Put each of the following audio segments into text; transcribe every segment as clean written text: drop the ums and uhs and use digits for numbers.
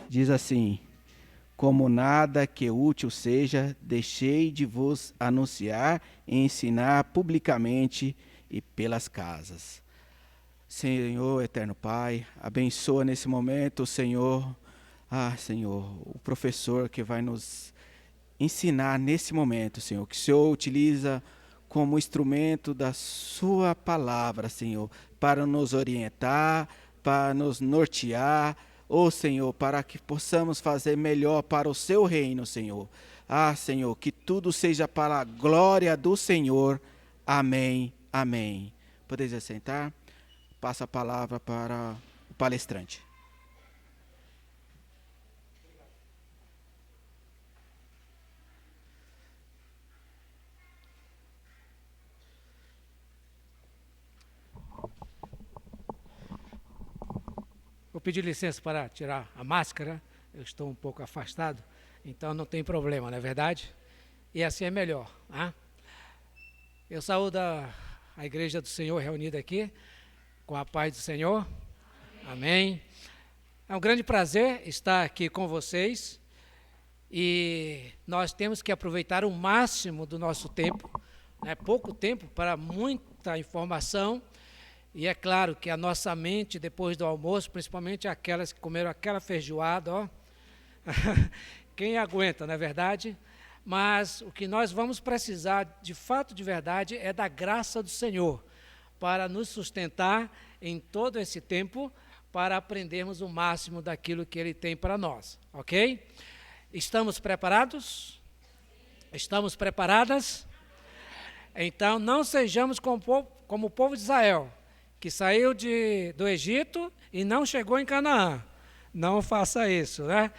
Diz assim: como nada que útil seja, deixei de vos anunciar e ensinar publicamente e pelas casas. Senhor, eterno Pai, abençoa nesse momento, Senhor, Senhor, o professor que vai nos ensinar nesse momento, Senhor, que o Senhor utiliza como instrumento da sua palavra, Senhor, para nos orientar, para nos nortear, Senhor, para que possamos fazer melhor para o seu reino, Senhor. Senhor, que tudo seja para a glória do Senhor. Amém, amém. Podeis assentar? Passa a palavra para o palestrante. Vou pedir licença para tirar a máscara, eu estou um pouco afastado, então não tem problema, não é verdade? E assim é melhor. Né? Eu saúdo a Igreja do Senhor reunida aqui, com a paz do Senhor. Amém. É um grande prazer estar aqui com vocês e nós temos que aproveitar o máximo do nosso tempo, né? Pouco tempo para muita informação. E é claro que a nossa mente, depois do almoço, principalmente aquelas que comeram aquela feijoada, ó, quem aguenta, não é verdade? Mas o que nós vamos precisar, de fato, de verdade, é da graça do Senhor, para nos sustentar em todo esse tempo, para aprendermos o máximo daquilo que Ele tem para nós, ok? Estamos preparados? Estamos preparadas? Então, não sejamos como o povo de Israel, que saiu do Egito e não chegou em Canaã. Não faça isso, né?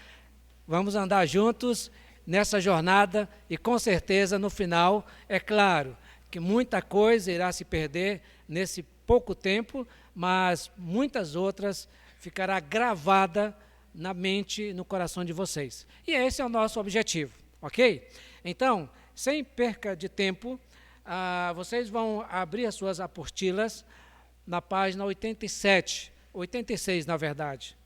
Vamos andar juntos nessa jornada e com certeza no final, é claro, que muita coisa irá se perder nesse pouco tempo, mas muitas outras ficará gravada na mente e no coração de vocês. E esse é o nosso objetivo, ok? Então, sem perca de tempo, vocês vão abrir as suas apostilas na página 86, na verdade.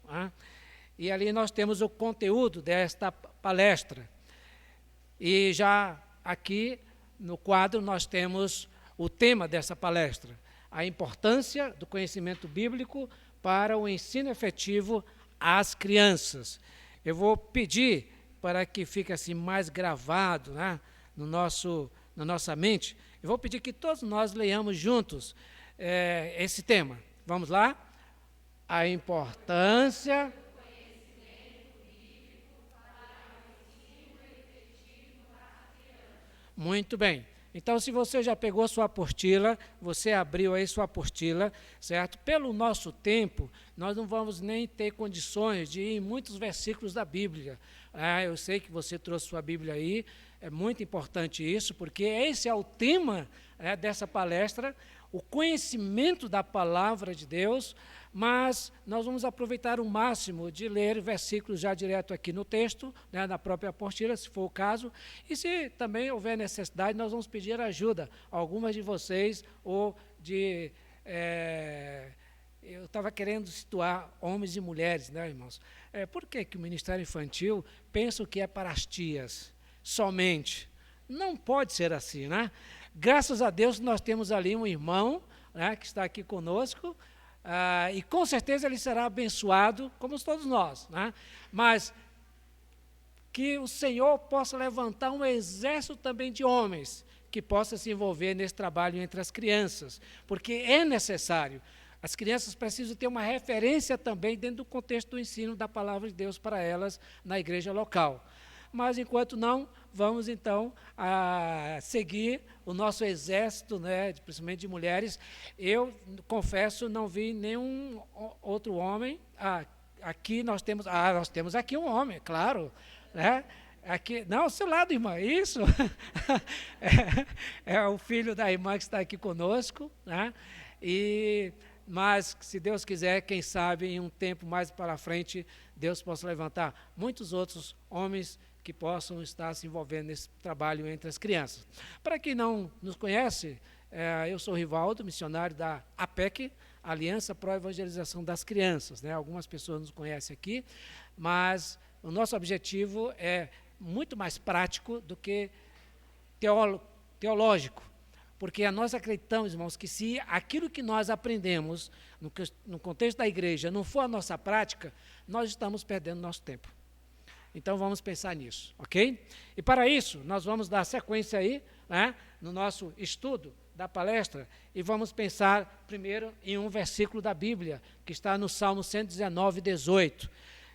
E ali nós temos o conteúdo desta palestra. E já aqui no quadro nós temos o tema dessa palestra, a importância do conhecimento bíblico para o ensino efetivo às crianças. Eu vou pedir para que fique assim mais gravado, né, na nossa mente, eu vou pedir que todos nós leiamos juntos esse tema. Vamos lá? A importância do conhecimento bíblico para o ensino efetivo às crianças. Muito bem. Então, se você já pegou sua apostila, você abriu aí sua apostila, certo? Pelo nosso tempo, nós não vamos nem ter condições de ir em muitos versículos da Bíblia. Eu sei que você trouxe sua Bíblia aí, é muito importante isso, porque esse é o tema dessa palestra, o conhecimento da palavra de Deus, mas nós vamos aproveitar o máximo de ler versículos já direto aqui no texto, né, na própria apostila, se for o caso, e se também houver necessidade, nós vamos pedir ajuda a algumas de vocês, ou de... eu estava querendo situar homens e mulheres, né, irmãos? Por que o Ministério Infantil pensa que é para as tias somente? Não pode ser assim, né? Graças a Deus nós temos ali um irmão, né, que está aqui conosco, e com certeza ele será abençoado, como todos nós, né? Mas que o Senhor possa levantar um exército também de homens que possa se envolver nesse trabalho entre as crianças, porque é necessário. As crianças precisam ter uma referência também dentro do contexto do ensino da palavra de Deus para elas na igreja local. Mas, enquanto não, vamos, então, seguir o nosso exército, né, principalmente de mulheres. Eu, confesso, não vi nenhum outro homem. Aqui nós temos aqui um homem, claro. Né? Aqui, não, ao seu lado, irmã, isso. É o filho da irmã que está aqui conosco. Né? Mas, se Deus quiser, quem sabe, em um tempo mais para frente, Deus possa levantar muitos outros homens que possam estar se envolvendo nesse trabalho entre as crianças. Para quem não nos conhece, eu sou Rivaldo, missionário da APEC, Aliança Pro Evangelização das Crianças, né? Algumas pessoas nos conhecem aqui, mas o nosso objetivo é muito mais prático do que teológico, porque nós acreditamos, irmãos, que se aquilo que nós aprendemos no contexto da igreja não for a nossa prática, nós estamos perdendo nosso tempo. Então, vamos pensar nisso, ok? E para isso, nós vamos dar sequência aí, né, no nosso estudo da palestra, e vamos pensar primeiro em um versículo da Bíblia, que está no Salmo 119, 18.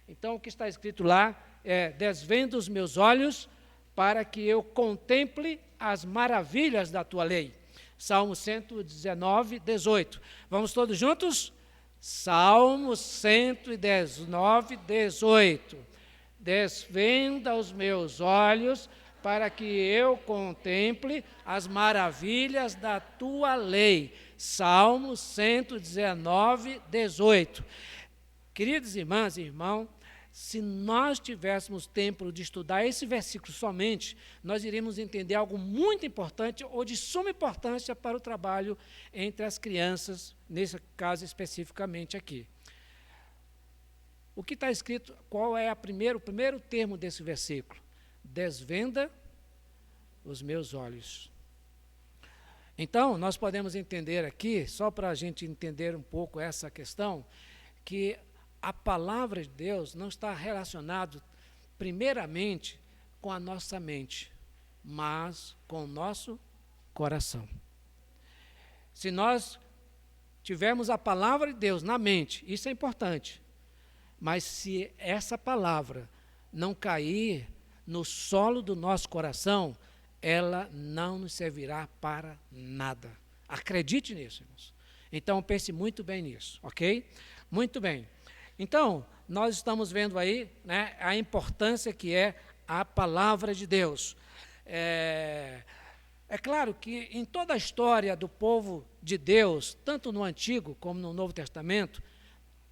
Então, o que está escrito lá é: desvenda os meus olhos para que eu contemple as maravilhas da tua lei. Salmo 119, 18. Vamos todos juntos? Salmo 119, 18. Desvenda os meus olhos para que eu contemple as maravilhas da tua lei. Salmo 119, 18. Queridas irmãs e irmãos, se nós tivéssemos tempo de estudar esse versículo somente, nós iríamos entender algo muito importante ou de suma importância para o trabalho entre as crianças, nesse caso especificamente aqui. O que está escrito, qual é o primeiro termo desse versículo? Desvenda os meus olhos. Então, nós podemos entender aqui, só para a gente entender um pouco essa questão, que a palavra de Deus não está relacionada primeiramente com a nossa mente, mas com o nosso coração. Se nós tivermos a palavra de Deus na mente, isso é importante, mas se essa palavra não cair no solo do nosso coração, ela não nos servirá para nada. Acredite nisso, irmãos. Então, pense muito bem nisso, ok? Muito bem. Então, nós estamos vendo aí, né, a importância que é a palavra de Deus. É claro que em toda a história do povo de Deus, tanto no Antigo como no Novo Testamento,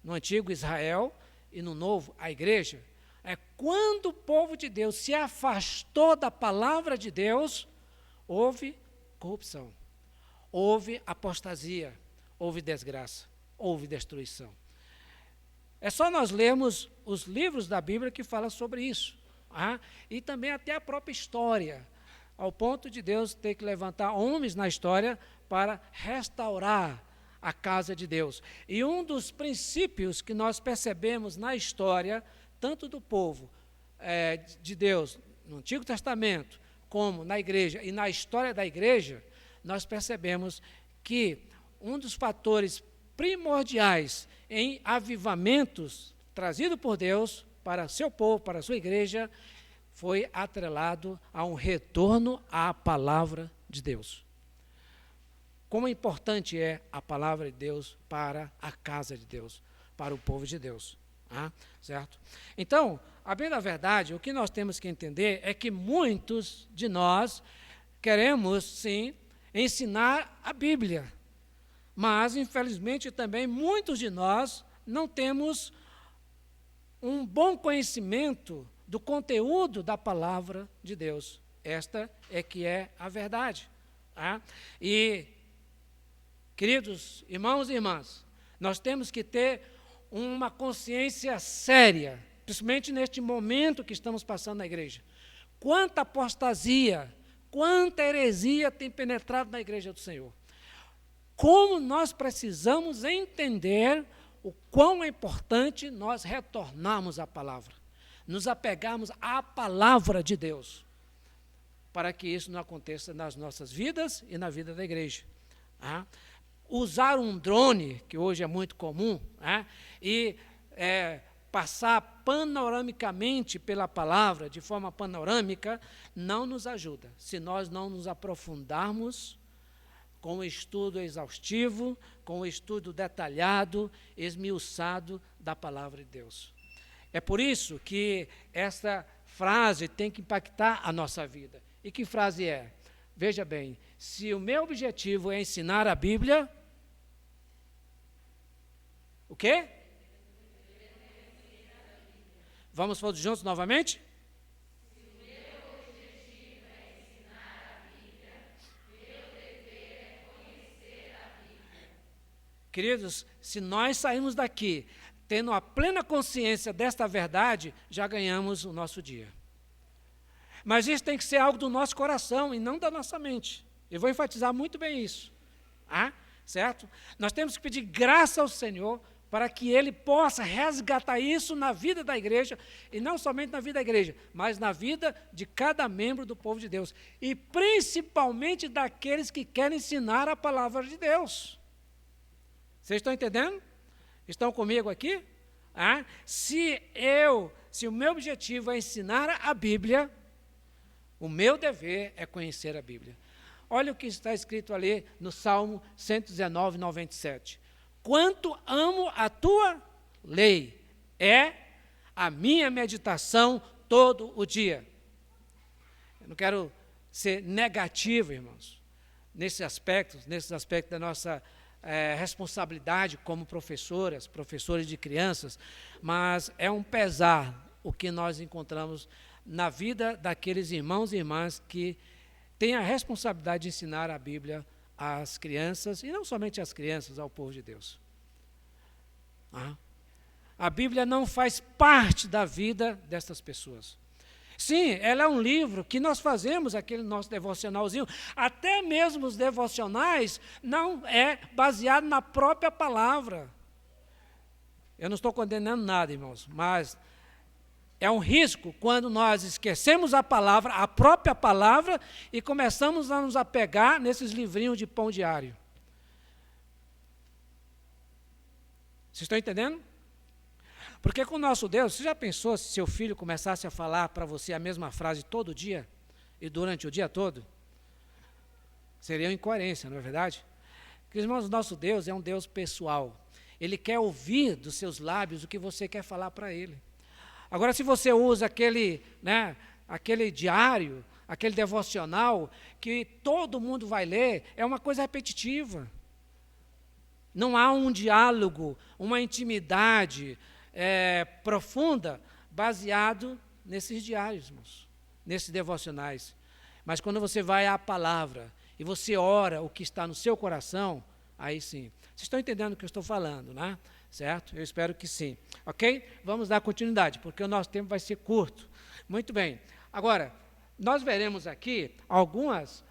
no Antigo Israel e no Novo a igreja, quando o povo de Deus se afastou da palavra de Deus, houve corrupção, houve apostasia, houve desgraça, houve destruição. É só nós lermos os livros da Bíblia que falam sobre isso. E também até a própria história, ao ponto de Deus ter que levantar homens na história para restaurar a casa de Deus. E um dos princípios que nós percebemos na história, tanto do povo de Deus, no Antigo Testamento, como na igreja e na história da igreja, nós percebemos que um dos fatores primordiais em avivamentos trazido por Deus para seu povo, para a sua igreja, foi atrelado a um retorno à palavra de Deus. Como importante é a palavra de Deus para a casa de Deus, para o povo de Deus. Certo? Então, a bem da verdade, o que nós temos que entender é que muitos de nós queremos, sim, ensinar a Bíblia. Mas, infelizmente, também muitos de nós não temos um bom conhecimento do conteúdo da palavra de Deus. Esta é que é a verdade. E, queridos irmãos e irmãs, nós temos que ter uma consciência séria, principalmente neste momento que estamos passando na igreja. Quanta apostasia, quanta heresia tem penetrado na igreja do Senhor. Como nós precisamos entender o quão é importante nós retornarmos à palavra, nos apegarmos à palavra de Deus, para que isso não aconteça nas nossas vidas e na vida da igreja. Usar um drone, que hoje é muito comum, e passar panoramicamente pela palavra, de forma panorâmica, não nos ajuda, se nós não nos aprofundarmos com o estudo exaustivo, com o estudo detalhado, esmiuçado da palavra de Deus. É por isso que essa frase tem que impactar a nossa vida. E que frase é? Veja bem, se o meu objetivo é ensinar a Bíblia, o quê? Vamos todos juntos novamente? Queridos, se nós sairmos daqui tendo a plena consciência desta verdade, já ganhamos o nosso dia. Mas isso tem que ser algo do nosso coração e não da nossa mente. Eu vou enfatizar muito bem isso. Certo? Nós temos que pedir graça ao Senhor para que Ele possa resgatar isso na vida da igreja, e não somente na vida da igreja, mas na vida de cada membro do povo de Deus, e principalmente daqueles que querem ensinar a palavra de Deus. Vocês estão entendendo? Estão comigo aqui? Se o meu objetivo é ensinar a Bíblia, o meu dever é conhecer a Bíblia. Olha o que está escrito ali no Salmo 119, 97. Quanto amo a tua lei, é a minha meditação todo o dia. Eu não quero ser negativo, irmãos, nesses aspectos da nossa responsabilidade como professores de crianças, mas é um pesar o que nós encontramos na vida daqueles irmãos e irmãs que têm a responsabilidade de ensinar a Bíblia às crianças, e não somente às crianças, ao povo de Deus. A Bíblia não faz parte da vida dessas pessoas. Sim, ela é um livro que nós fazemos aquele nosso devocionalzinho, até mesmo os devocionais não é baseado na própria palavra. Eu não estou condenando nada, irmãos, mas é um risco quando nós esquecemos a palavra, a própria palavra, e começamos a nos apegar nesses livrinhos de pão diário. Vocês estão entendendo? Porque com o nosso Deus, você já pensou se seu filho começasse a falar para você a mesma frase todo dia e durante o dia todo? Seria uma incoerência, não é verdade? Porque, irmãos, o nosso Deus é um Deus pessoal. Ele quer ouvir dos seus lábios o que você quer falar para Ele. Agora, se você usa aquele diário, aquele devocional, que todo mundo vai ler, é uma coisa repetitiva. Não há um diálogo, uma intimidade profunda, baseado nesses diários, irmãos, nesses devocionais. Mas quando você vai à palavra e você ora o que está no seu coração, aí sim. Vocês estão entendendo o que eu estou falando, né? Certo? Eu espero que sim. Ok? Vamos dar continuidade, porque o nosso tempo vai ser curto. Muito bem. Agora, nós veremos aqui alguns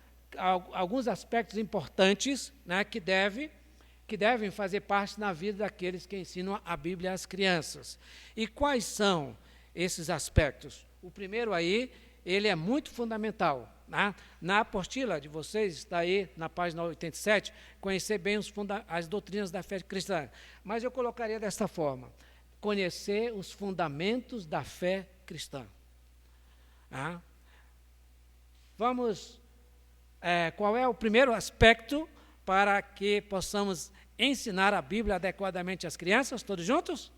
aspectos importantes, né, que devem fazer parte na vida daqueles que ensinam a Bíblia às crianças. E quais são esses aspectos? O primeiro aí, ele é muito fundamental. Na apostila de vocês, está aí na página 87, conhecer bem as doutrinas da fé cristã. Mas eu colocaria desta forma: conhecer os fundamentos da fé cristã. Qual é o primeiro aspecto para que possamos ensinar a Bíblia adequadamente às crianças? Todos juntos?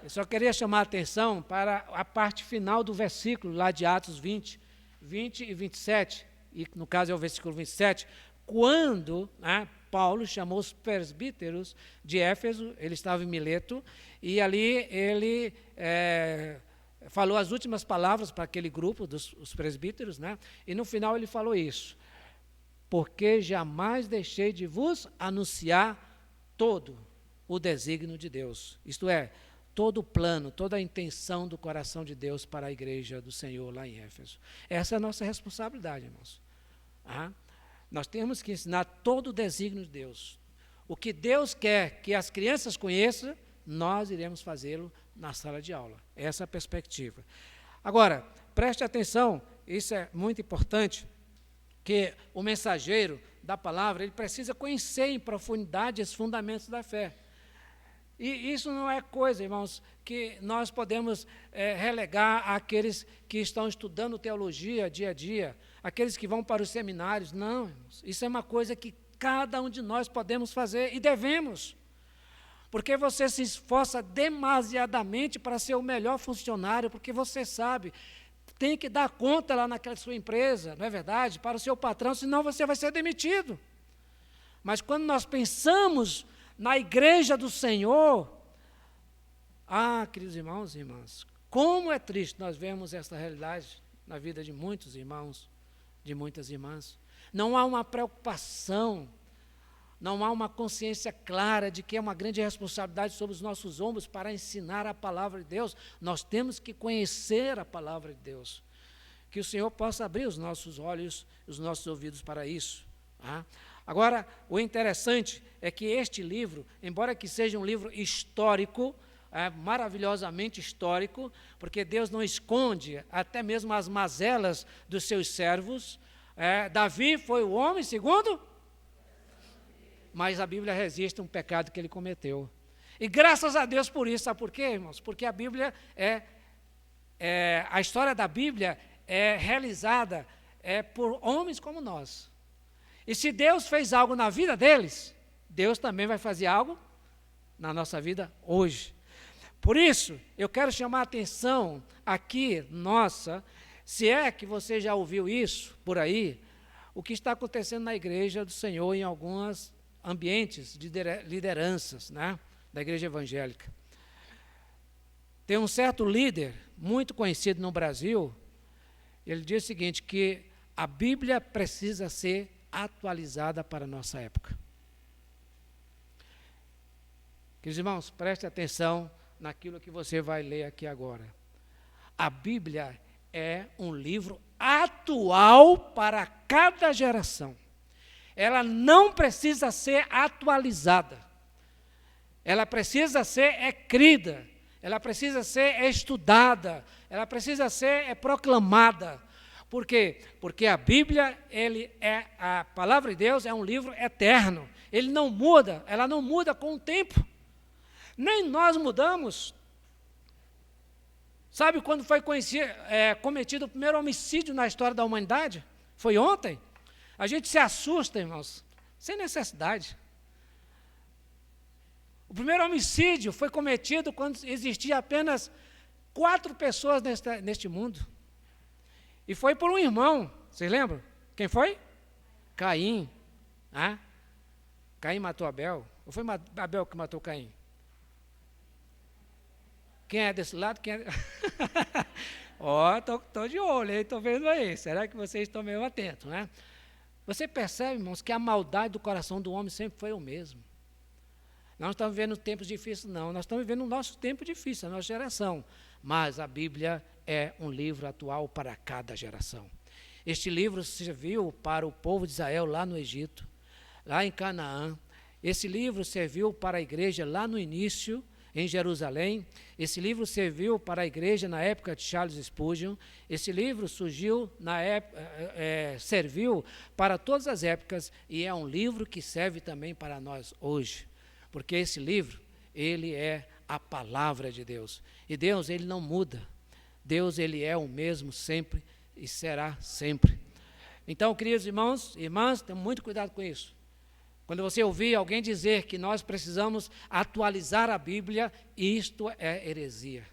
Eu só queria chamar a atenção para a parte final do versículo, lá de Atos 20 e 27, e no caso é o versículo 27, quando Paulo chamou os presbíteros de Éfeso, ele estava em Mileto, e ali ele falou as últimas palavras para aquele grupo dos presbíteros, e no final ele falou isso: porque jamais deixei de vos anunciar todo o desígnio de Deus, isto é, todo o plano, toda a intenção do coração de Deus para a igreja do Senhor lá em Éfeso. Essa é a nossa responsabilidade, irmãos. Nós temos que ensinar todo o desígnio de Deus. O que Deus quer que as crianças conheçam, nós iremos fazê-lo na sala de aula. Essa é a perspectiva. Agora, preste atenção, isso é muito importante, que o mensageiro da palavra, ele precisa conhecer em profundidade os fundamentos da fé. E isso não é coisa, irmãos, que nós podemos relegar àqueles que estão estudando teologia dia a dia, aqueles que vão para os seminários. Não, irmãos, isso é uma coisa que cada um de nós podemos fazer e devemos. Porque você se esforça demasiadamente para ser o melhor funcionário, porque você sabe, tem que dar conta lá naquela sua empresa, não é verdade? Para o seu patrão, senão você vai ser demitido. Mas quando nós pensamos na igreja do Senhor, queridos irmãos e irmãs, como é triste nós vemos essa realidade na vida de muitos irmãos, de muitas irmãs. Não há uma preocupação, não há uma consciência clara de que é uma grande responsabilidade sobre os nossos ombros para ensinar a palavra de Deus. Nós temos que conhecer a palavra de Deus. Que o Senhor possa abrir os nossos olhos, os nossos ouvidos para isso. Tá? Agora, o interessante é que este livro, embora que seja um livro histórico, maravilhosamente histórico, porque Deus não esconde até mesmo as mazelas dos seus servos. Davi foi o homem segundo, mas a Bíblia resiste a um pecado que ele cometeu. E graças a Deus por isso. Sabe por quê, irmãos? Porque a Bíblia a história da Bíblia é realizada por homens como nós. E se Deus fez algo na vida deles, Deus também vai fazer algo na nossa vida hoje. Por isso, eu quero chamar a atenção aqui, se é que você já ouviu isso por aí, o que está acontecendo na igreja do Senhor em alguns ambientes de lideranças, né, da igreja evangélica. Tem um certo líder, muito conhecido no Brasil, ele diz o seguinte, que a Bíblia precisa ser atualizada para a nossa época. Queridos irmãos, preste atenção naquilo que você vai ler aqui agora. A Bíblia é um livro atual para cada geração. Ela não precisa ser atualizada. Ela precisa ser crida. Ela precisa ser estudada. Ela precisa ser proclamada. Por quê? Porque a Bíblia, a palavra de Deus é um livro eterno. Ele não muda, ela não muda com o tempo. Nem nós mudamos. Sabe quando foi cometido o primeiro homicídio na história da humanidade? Foi ontem. A gente se assusta, irmãos, sem necessidade. O primeiro homicídio foi cometido quando existia apenas 4 pessoas neste mundo. E foi por um irmão, vocês lembram? Quem foi? Caim. Caim matou Abel. Ou foi Abel que matou Caim? Quem é desse lado? Quem é... Estou de olho, estou vendo aí. Será que vocês estão meio atentos, né? Você percebe, irmãos, que a maldade do coração do homem sempre foi o mesmo. Nós não estamos vivendo tempos difíceis, não. Nós estamos vivendo o nosso tempo difícil, a nossa geração. Mas a Bíblia é um livro atual para cada geração. Este livro serviu para o povo de Israel lá no Egito, lá em Canaã. Esse livro serviu para a igreja lá no início, em Jerusalém. Esse livro serviu para a igreja na época de Charles Spurgeon. Esse livro surgiu serviu para todas as épocas e é um livro que serve também para nós hoje. Porque esse livro, ele é a palavra de Deus. E Deus, ele não muda. Deus, ele é o mesmo sempre e será sempre. Então, queridos irmãos e irmãs, tenham muito cuidado com isso. Quando você ouvir alguém dizer que nós precisamos atualizar a Bíblia, isto é heresia.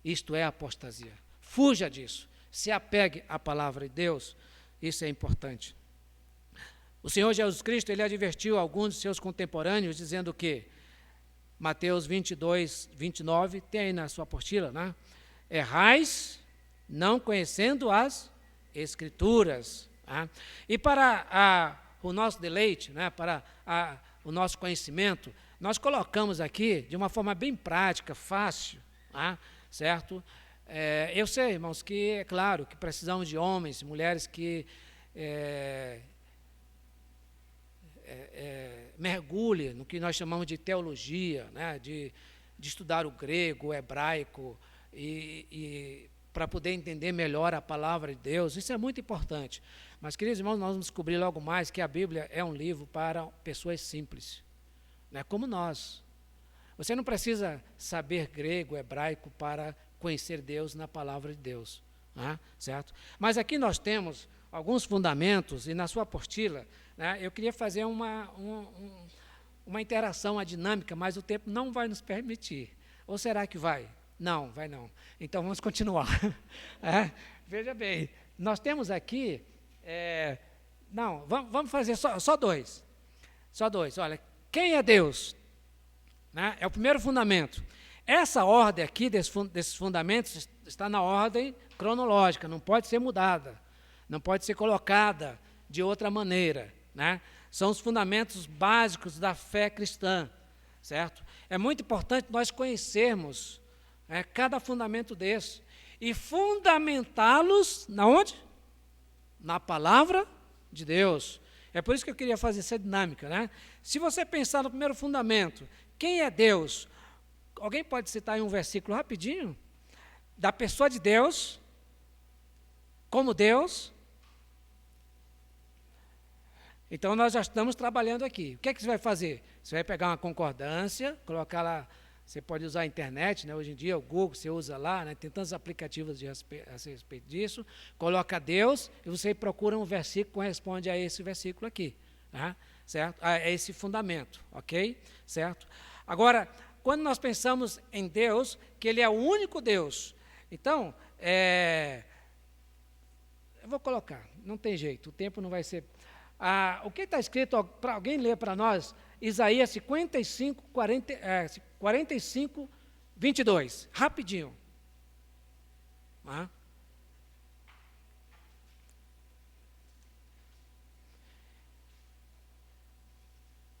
Isto é apostasia. Fuja disso. Se apegue à palavra de Deus. Isso é importante. O Senhor Jesus Cristo, ele advertiu alguns de seus contemporâneos, dizendo que, Mateus 22, 29, tem aí na sua apostila, né? Errais, não conhecendo as Escrituras. Tá? E para o nosso deleite, né, para o nosso conhecimento, nós colocamos aqui de uma forma bem prática, fácil, tá? Certo? Eu sei, irmãos, que é claro que precisamos de homens e mulheres que mergulhem no que nós chamamos de teologia, né, de estudar o grego, o hebraico, e para poder entender melhor a palavra de Deus. Isso é muito importante. Mas, queridos irmãos, nós vamos descobrir logo mais que a Bíblia é um livro para pessoas simples, né, como nós. Você não precisa saber grego, hebraico para conhecer Deus na palavra de Deus, né, certo? Mas aqui nós temos alguns fundamentos, e na sua apostila, né, eu queria fazer uma interação, uma dinâmica, mas o tempo não vai nos permitir. Ou será que vai? Não, vai não. Então vamos continuar. Veja bem, nós temos aqui... vamos fazer só dois. Só dois. Olha, quem é Deus? Né? É o primeiro fundamento. Essa ordem aqui desses fundamentos está na ordem cronológica, não pode ser mudada. não pode ser colocada de outra maneira, né? São os fundamentos básicos da fé cristã, certo? É muito importante nós conhecermos cada fundamento desse e fundamentá-los na onde? Na palavra de Deus. É por isso que eu queria fazer essa dinâmica, né? Se você pensar no primeiro fundamento, quem é Deus? Alguém pode citar aí um versículo rapidinho? Da pessoa de Deus, como Deus. Então, nós já estamos trabalhando aqui. O que é que você vai fazer? Você vai pegar uma concordância, colocar lá, você pode usar a internet, né? Hoje em dia, o Google, você usa lá, né? Tem tantos aplicativos a respeito disso. Coloca Deus e você procura um versículo que corresponde a esse versículo aqui, né? Certo? A esse fundamento, ok? Certo? Agora, quando nós pensamos em Deus, que Ele é o único Deus, então, eu vou colocar, não tem jeito, o tempo não vai ser... o que está escrito, para alguém ler para nós, Isaías 45, 22, rapidinho.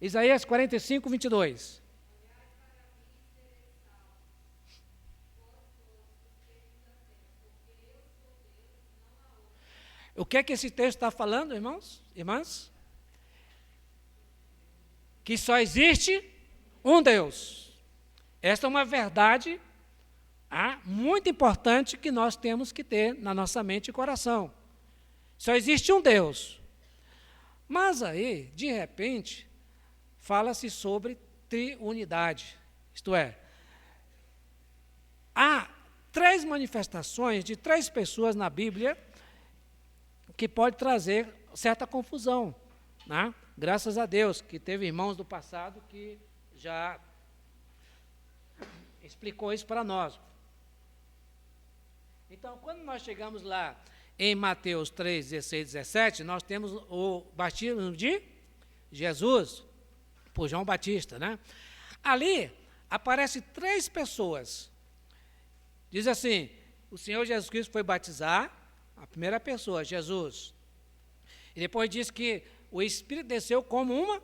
Isaías 45, 22. O que é que esse texto está falando, irmãos? Irmãs? Que só existe um Deus. Esta é uma verdade muito importante que nós temos que ter na nossa mente e coração. Só existe um Deus. Mas aí, de repente, fala-se sobre triunidade. Isto é, há 3 manifestações de 3 pessoas na Bíblia que pode trazer certa confusão, né? Graças a Deus, que teve irmãos do passado que já explicou isso para nós. Então, quando nós chegamos lá em Mateus 3, 16, 17, nós temos o batismo de Jesus, por João Batista, né? Ali, aparece 3 pessoas. Diz assim, o Senhor Jesus Cristo foi batizar, a primeira pessoa, Jesus. E depois diz que o Espírito desceu como uma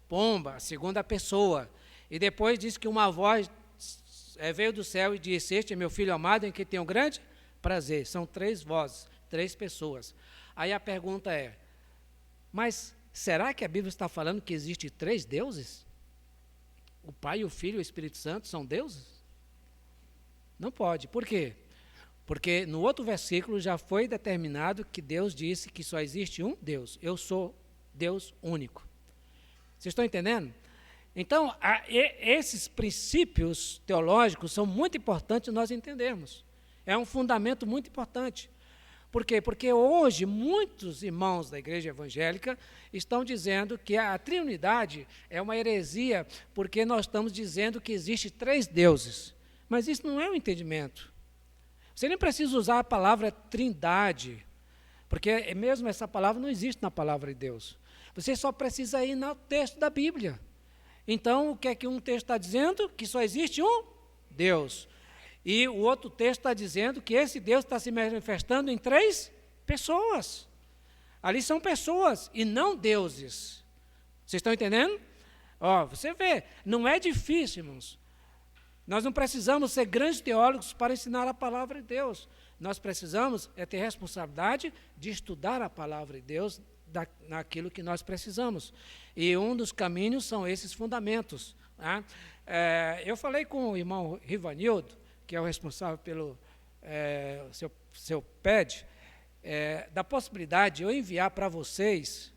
pomba, a segunda pessoa. E depois diz que uma voz veio do céu e disse, este é meu filho amado em que tenho grande prazer. São 3 vozes, 3 pessoas. Aí a pergunta é, mas será que a Bíblia está falando que existe 3 deuses? O Pai, o Filho e o Espírito Santo são deuses? Não pode. Por quê? Porque no outro versículo já foi determinado que Deus disse que só existe um Deus. Eu sou Deus único. Vocês estão entendendo? Então, esses princípios teológicos são muito importantes nós entendermos. É um fundamento muito importante. Por quê? Porque hoje muitos irmãos da igreja evangélica estão dizendo que a triunidade é uma heresia, porque nós estamos dizendo que existe 3 deuses. Mas isso não é um entendimento. Você nem precisa usar a palavra trindade, porque mesmo essa palavra não existe na palavra de Deus. Você só precisa ir no texto da Bíblia. Então, o que é que um texto está dizendo? Que só existe um Deus. E o outro texto está dizendo que esse Deus está se manifestando em 3 pessoas. Ali são pessoas e não deuses. Vocês estão entendendo? Você vê, não é difícil, irmãos. Nós não precisamos ser grandes teólogos para ensinar a palavra de Deus. Nós precisamos ter responsabilidade de estudar a palavra de Deus naquilo que nós precisamos. E um dos caminhos são esses fundamentos. Tá? Eu falei com o irmão Rivanildo, que é o responsável pelo seu PED, da possibilidade de eu enviar para vocês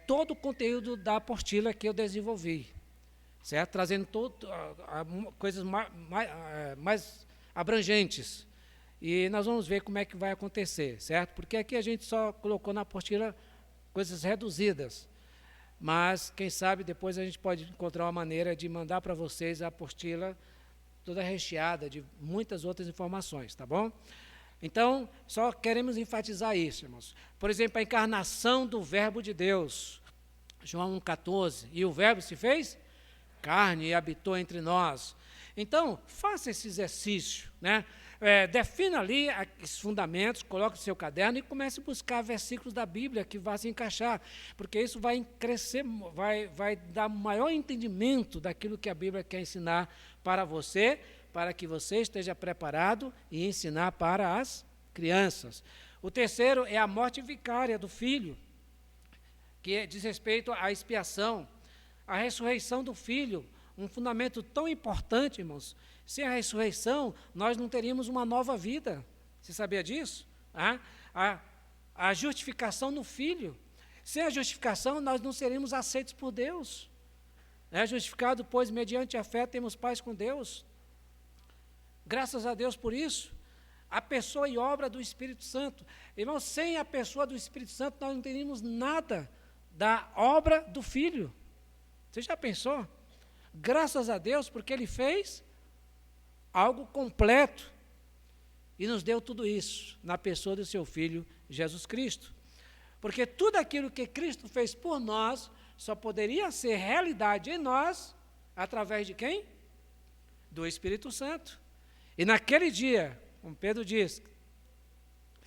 todo o conteúdo da apostila que eu desenvolvi. Certo? Trazendo coisas mais abrangentes. E nós vamos ver como é que vai acontecer, certo? Porque aqui a gente só colocou na apostila coisas reduzidas. Mas, quem sabe, depois a gente pode encontrar uma maneira de mandar para vocês a apostila toda recheada de muitas outras informações, tá bom? Então, só queremos enfatizar isso, irmãos. Por exemplo, a encarnação do Verbo de Deus. João 1,14. E o Verbo se fez carne e habitou entre nós. Então, faça esse exercício, né? defina ali os fundamentos, coloque no seu caderno e comece a buscar versículos da Bíblia que vá se encaixar, porque isso vai crescer, vai dar maior entendimento daquilo que a Bíblia quer ensinar para você, para que você esteja preparado e ensinar para as crianças. O terceiro é a morte vicária do Filho, que diz respeito à expiação, a ressurreição do Filho, um fundamento tão importante, irmãos. Sem a ressurreição, nós não teríamos uma nova vida. Você sabia disso? A justificação no Filho. Sem a justificação, nós não seríamos aceitos por Deus. Justificado, pois, mediante a fé, temos paz com Deus. Graças a Deus por isso. A pessoa e obra do Espírito Santo. Irmãos, sem a pessoa do Espírito Santo, nós não teríamos nada da obra do Filho. Você já pensou? Graças a Deus, porque Ele fez algo completo e nos deu tudo isso na pessoa do seu Filho, Jesus Cristo. Porque tudo aquilo que Cristo fez por nós só poderia ser realidade em nós através de quem? Do Espírito Santo. E naquele dia, como Pedro diz,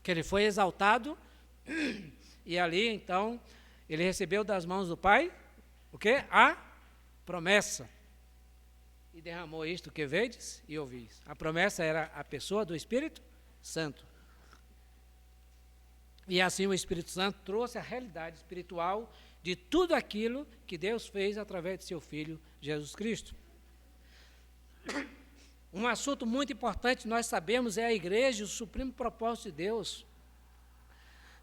que ele foi exaltado e ali, então, ele recebeu das mãos do Pai, o quê? A promessa. E derramou isto que vedes e ouvis. A promessa era a pessoa do Espírito Santo. E assim o Espírito Santo trouxe a realidade espiritual de tudo aquilo que Deus fez através de seu Filho, Jesus Cristo. Um assunto muito importante, nós sabemos, é a igreja, o supremo propósito de Deus.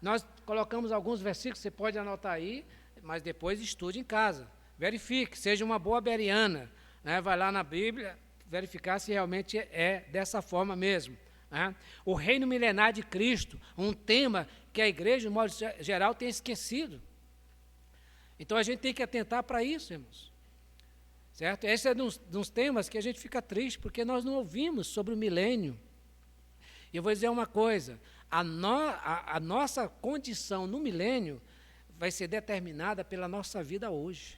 Nós colocamos alguns versículos, você pode anotar aí, mas depois estude em casa. Verifique, seja uma boa bereana. Vai lá na Bíblia, verificar se realmente é dessa forma mesmo. O reino milenar de Cristo, um tema que a igreja, de modo geral, tem esquecido. Então, a gente tem que atentar para isso, irmãos. Certo? Esse é dos temas que a gente fica triste, porque nós não ouvimos sobre o milênio. E eu vou dizer uma coisa, a nossa condição no milênio vai ser determinada pela nossa vida hoje.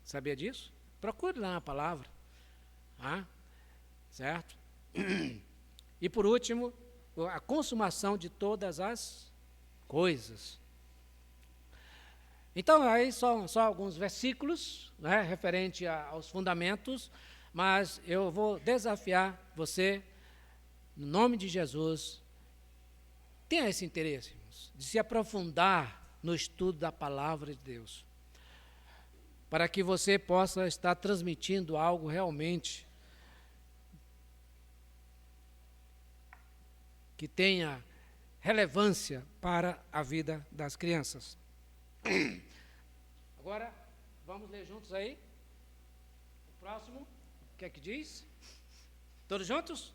Sabia disso? Procure lá na palavra. Certo? E por último, a consumação de todas as coisas. Então, aí só alguns versículos, referente aos fundamentos, mas eu vou desafiar você, no nome de Jesus, tenha esse interesse, irmãos, de se aprofundar no estudo da palavra de Deus, para que você possa estar transmitindo algo realmente que tenha relevância para a vida das crianças. Agora, vamos ler juntos aí. O próximo, o que é que diz? Todos juntos?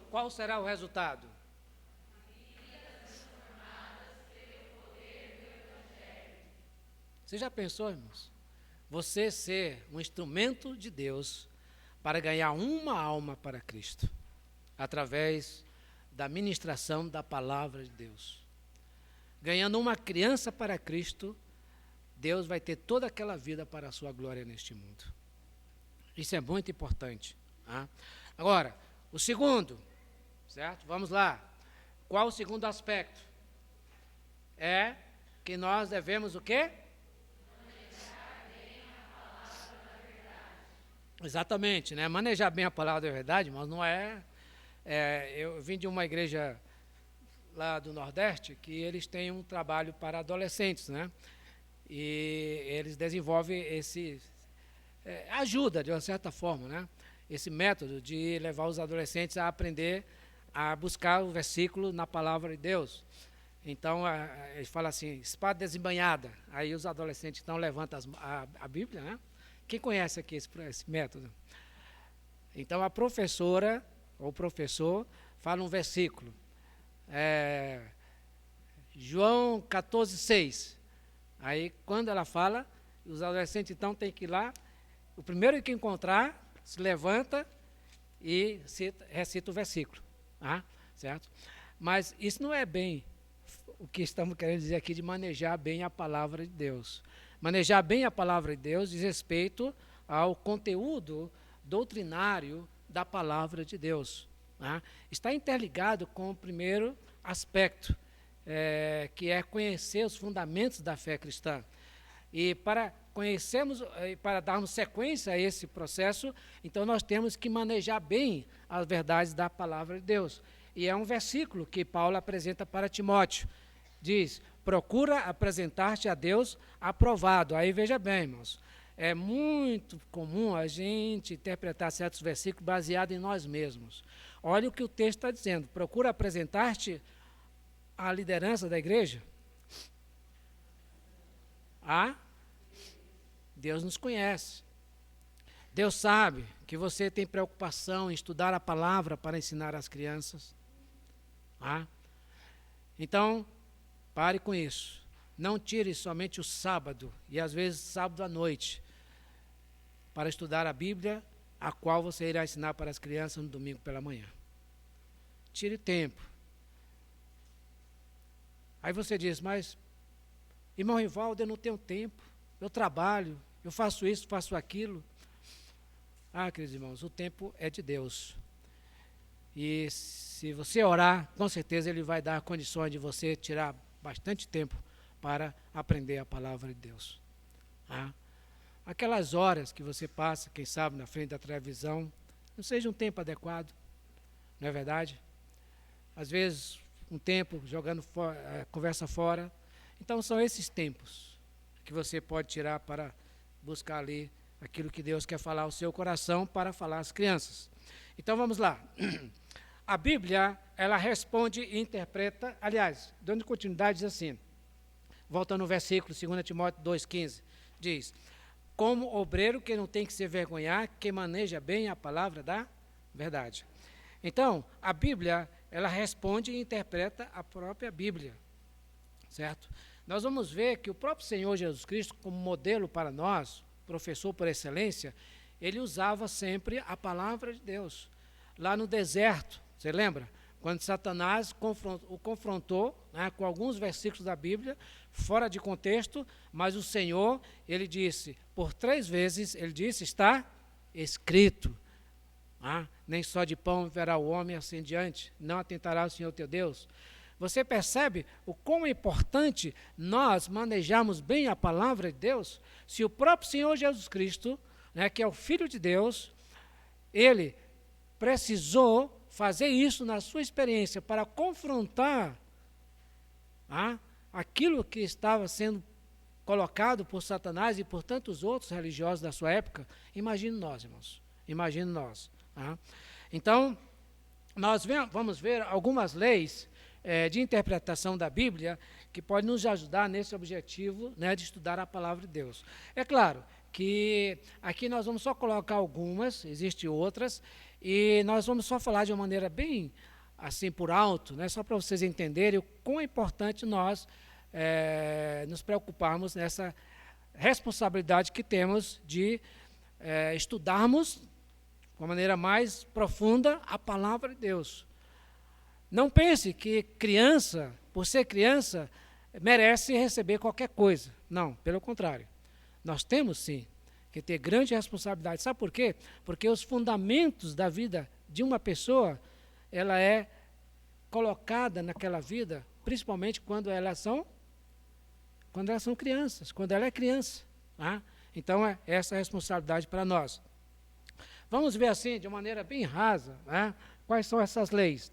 Qual será o resultado? Você já pensou, irmãos? Você ser um instrumento de Deus para ganhar uma alma para Cristo, através da ministração da palavra de Deus. Ganhando uma criança para Cristo, Deus vai ter toda aquela vida para a sua glória neste mundo. Isso é muito importante. Agora, o segundo, certo? Vamos lá. Qual o segundo aspecto? É que nós devemos o quê? Exatamente, né? Manejar bem a palavra da verdade, mas não eu vim de uma igreja lá do Nordeste que eles têm um trabalho para adolescentes, né? E eles desenvolvem ajuda, de uma certa forma, né? Esse método de levar os adolescentes a aprender a buscar o versículo na palavra de Deus. Então, eles falam assim, espada desembainhada. Aí os adolescentes então levantam a Bíblia, né? Quem conhece aqui esse método? Então, a professora ou o professor fala um versículo. João 14:6. Aí, quando ela fala, os adolescentes então têm que ir lá. O primeiro que encontrar, se levanta e recita o versículo, certo? Mas isso não é bem o que estamos querendo dizer aqui de manejar bem a palavra de Deus. Manejar bem a palavra de Deus diz respeito ao conteúdo doutrinário da palavra de Deus. Está interligado com o primeiro aspecto, que é conhecer os fundamentos da fé cristã. E para conhecermos, para darmos sequência a esse processo, então nós temos que manejar bem as verdades da palavra de Deus. E é um versículo que Paulo apresenta para Timóteo. Diz, procura apresentar-te a Deus aprovado. Aí veja bem, irmãos, é muito comum a gente interpretar certos versículos baseados em nós mesmos. Olha o que o texto está dizendo, procura apresentar-te à liderança da igreja. Deus nos conhece. Deus sabe que você tem preocupação em estudar a palavra para ensinar as crianças. Então, pare com isso. Não tire somente o sábado, e às vezes sábado à noite, para estudar a Bíblia, a qual você irá ensinar para as crianças no domingo pela manhã. Tire tempo. Aí você diz, mas, irmão Rivaldo, eu não tenho tempo, eu trabalho, eu faço isso, faço aquilo. Queridos irmãos, o tempo é de Deus. E se você orar, com certeza Ele vai dar condições de você tirar bastante tempo para aprender a palavra de Deus. Aquelas horas que você passa, quem sabe, na frente da televisão, não seja um tempo adequado, não é verdade? Às vezes, um tempo jogando conversa fora. Então, são esses tempos que você pode tirar para buscar ali aquilo que Deus quer falar ao seu coração para falar às crianças. Então, vamos lá. A Bíblia, ela responde e interpreta, aliás, dando continuidade, diz assim, voltando no versículo 2 Timóteo 2,15, diz, como obreiro que não tem que se envergonhar, que maneja bem a palavra da verdade. Então, a Bíblia, ela responde e interpreta a própria Bíblia, certo? Nós vamos ver que o próprio Senhor Jesus Cristo, como modelo para nós, professor por excelência, ele usava sempre a palavra de Deus. Lá no deserto, você lembra? Quando Satanás o confrontou, com alguns versículos da Bíblia, fora de contexto, mas o Senhor, ele disse, por 3 vezes, ele disse, está escrito. Nem só de pão viverá o homem, assim em diante, não atentará o Senhor teu Deus. Você percebe o quão é importante nós manejarmos bem a palavra de Deus? Se o próprio Senhor Jesus Cristo, que é o Filho de Deus, ele precisou fazer isso na sua experiência para confrontar aquilo que estava sendo colocado por Satanás e por tantos outros religiosos da sua época. Imagine nós, irmãos. Imagine nós. Então, nós vamos ver algumas leis de interpretação da Bíblia que podem nos ajudar nesse objetivo, de estudar a palavra de Deus. É claro que aqui nós vamos só colocar algumas, existem outras, e nós vamos só falar de uma maneira bem assim por alto, só para vocês entenderem o quão é importante nós nos preocuparmos nessa responsabilidade que temos de estudarmos de uma maneira mais profunda a palavra de Deus. Não pense que criança, por ser criança, merece receber qualquer coisa. Não, pelo contrário. Nós temos sim que ter grande responsabilidade. Sabe por quê? Porque os fundamentos da vida de uma pessoa, ela é colocada naquela vida, principalmente quando elas são crianças, quando ela é criança. Então, é essa a responsabilidade para nós. Vamos ver assim, de uma maneira bem rasa, quais são essas leis.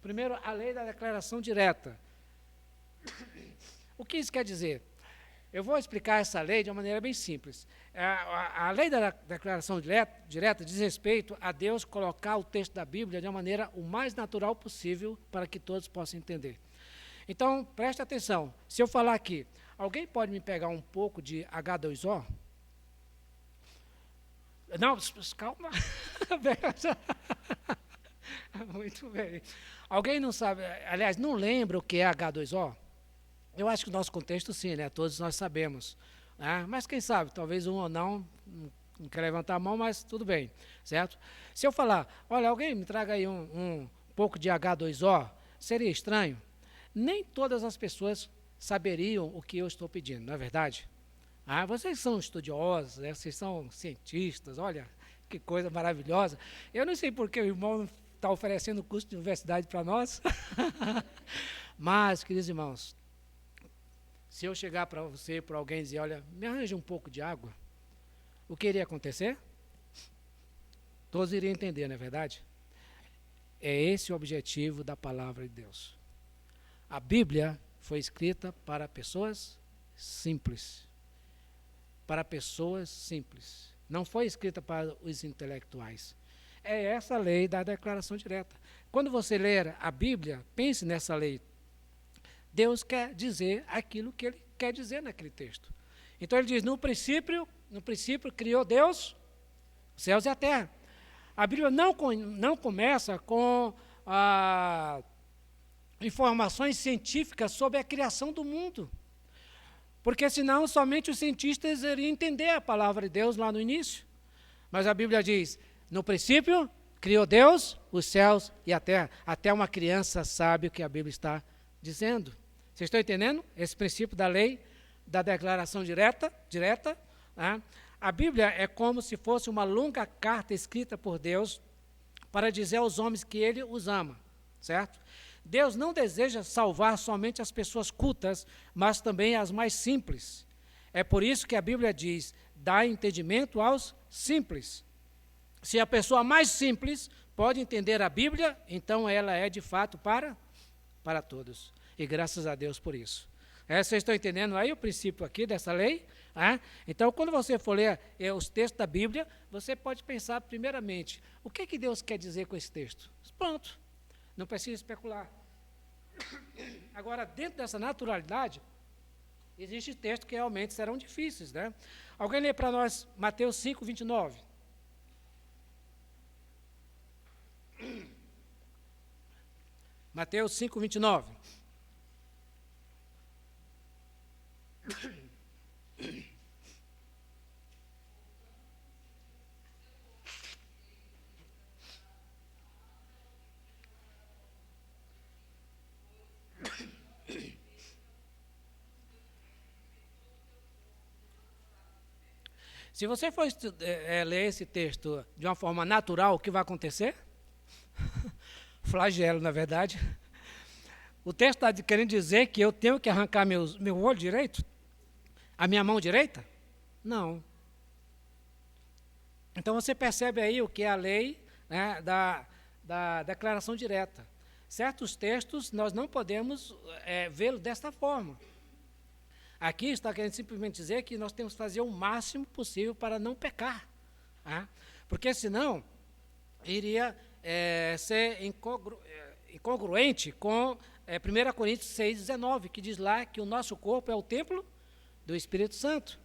Primeiro, a lei da declaração direta. O que isso quer dizer? Eu vou explicar essa lei de uma maneira bem simples. A lei da declaração direta diz respeito a Deus colocar o texto da Bíblia de uma maneira o mais natural possível para que todos possam entender. Então, preste atenção. Se eu falar aqui, alguém pode me pegar um pouco de H2O? Não, calma. Muito bem. Alguém não sabe, aliás, não lembra o que é H2O? Eu acho que no nosso contexto sim, todos nós sabemos. Mas quem sabe, talvez um ou não Não quer levantar a mão, mas tudo bem, certo? Se eu falar, olha, alguém me traga aí um pouco de H2O, seria estranho? Nem todas as pessoas saberiam o que eu estou pedindo, não é verdade? Ah, vocês são estudiosos, né? Vocês são cientistas, olha, que coisa maravilhosa. Eu não sei por que o irmão está oferecendo curso de universidade para nós. Mas, queridos irmãos, se eu chegar para você, para alguém e dizer, olha, me arranje um pouco de água, o que iria acontecer? Todos iriam entender, não é verdade? É esse o objetivo da palavra de Deus. A Bíblia foi escrita para pessoas simples. Para pessoas simples. Não foi escrita para os intelectuais. É essa lei da declaração direta. Quando você ler a Bíblia, pense nessa lei. Deus quer dizer aquilo que Ele quer dizer naquele texto. Então Ele diz, no princípio criou Deus os céus e a terra. A Bíblia não começa com informações científicas sobre a criação do mundo. Porque senão somente os cientistas iriam entender a palavra de Deus lá no início. Mas a Bíblia diz, no princípio criou Deus os céus e a terra. Até uma criança sabe o que a Bíblia está dizendo. Vocês estão entendendo? Esse princípio da lei, da declaração direta. Né? A Bíblia é como se fosse uma longa carta escrita por Deus para dizer aos homens que Ele os ama, certo? Deus não deseja salvar somente as pessoas cultas, mas também as mais simples. É por isso que a Bíblia diz, dá entendimento aos simples. Se a pessoa mais simples pode entender a Bíblia, então ela é de fato para todos. E graças a Deus por isso. Vocês estão entendendo aí o princípio aqui dessa lei? Então, quando você for ler os textos da Bíblia, você pode pensar primeiramente, o que Deus quer dizer com esse texto? Pronto, não precisa especular. Agora, dentro dessa naturalidade, existem textos que realmente serão difíceis, né? Alguém lê para nós Mateus 5, 29. Mateus 5, 29. Se você for ler esse texto de uma forma natural, o que vai acontecer? Flagelo, na verdade. O texto está querendo dizer que eu tenho que arrancar meu olho direito? A minha mão direita? Não. Então você percebe aí o que é a lei, né, da declaração direta. Certos textos nós não podemos vê-los desta forma. Aqui está querendo simplesmente dizer que nós temos que fazer o máximo possível para não pecar. Porque senão iria ser incongruente com 1 Coríntios 6,19, que diz lá que o nosso corpo é o templo do Espírito Santo.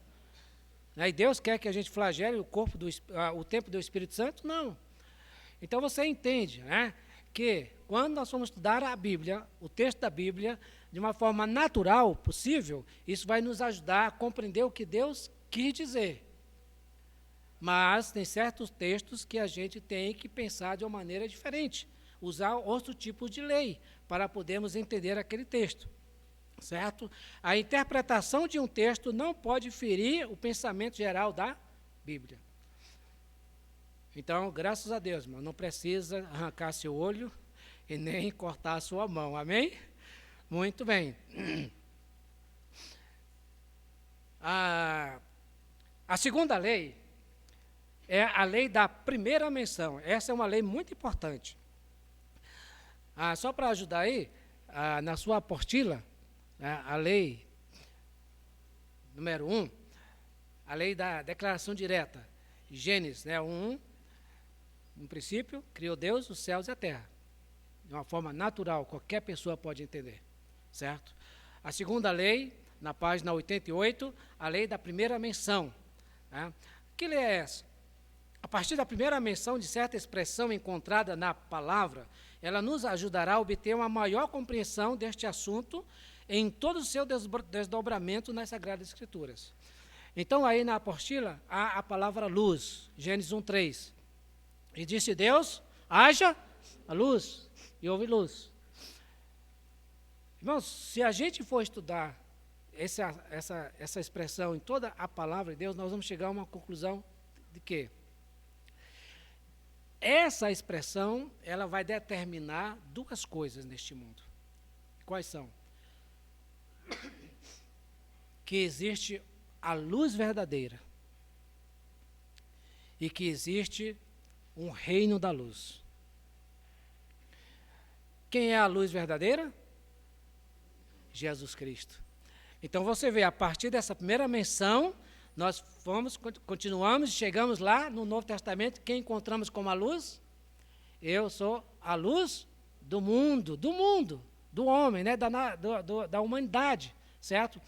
E Deus quer que a gente flagele o templo do Espírito Santo? Não. Então você entende, né, que quando nós vamos estudar a Bíblia, o texto da Bíblia, de uma forma natural possível, isso vai nos ajudar a compreender o que Deus quis dizer. Mas tem certos textos que a gente tem que pensar de uma maneira diferente, usar outro tipo de lei para podermos entender aquele texto, certo? A interpretação de um texto não pode ferir o pensamento geral da Bíblia. Então, graças a Deus, irmão, não precisa arrancar seu olho e nem cortar a sua mão, amém? Muito bem. A segunda lei é a lei da primeira menção. Essa é uma lei muito importante. Só para ajudar aí, na sua apostila, a lei número 1, a lei da declaração direta. Gênesis, 1, no princípio, criou Deus os céus e a terra. De uma forma natural, qualquer pessoa pode entender, certo? A segunda lei, na página 88, a lei da primeira menção. Que lei é essa? A partir da primeira menção de certa expressão encontrada na palavra, ela nos ajudará a obter uma maior compreensão deste assunto em todo o seu desdobramento nas Sagradas Escrituras. Então, aí na apostila, há a palavra luz, Gênesis 1:3. E disse Deus, haja a luz, e houve luz. Irmãos, se a gente for estudar essa expressão em toda a palavra de Deus, nós vamos chegar a uma conclusão de que essa expressão, ela vai determinar duas coisas neste mundo. Quais são? Que existe a luz verdadeira e que existe um reino da luz. Quem é a luz verdadeira? Jesus Cristo. Então você vê, a partir dessa primeira menção, nós continuamos, chegamos lá no Novo Testamento, quem encontramos como a luz? Eu sou a luz do mundo, do homem, né? da humanidade, certo?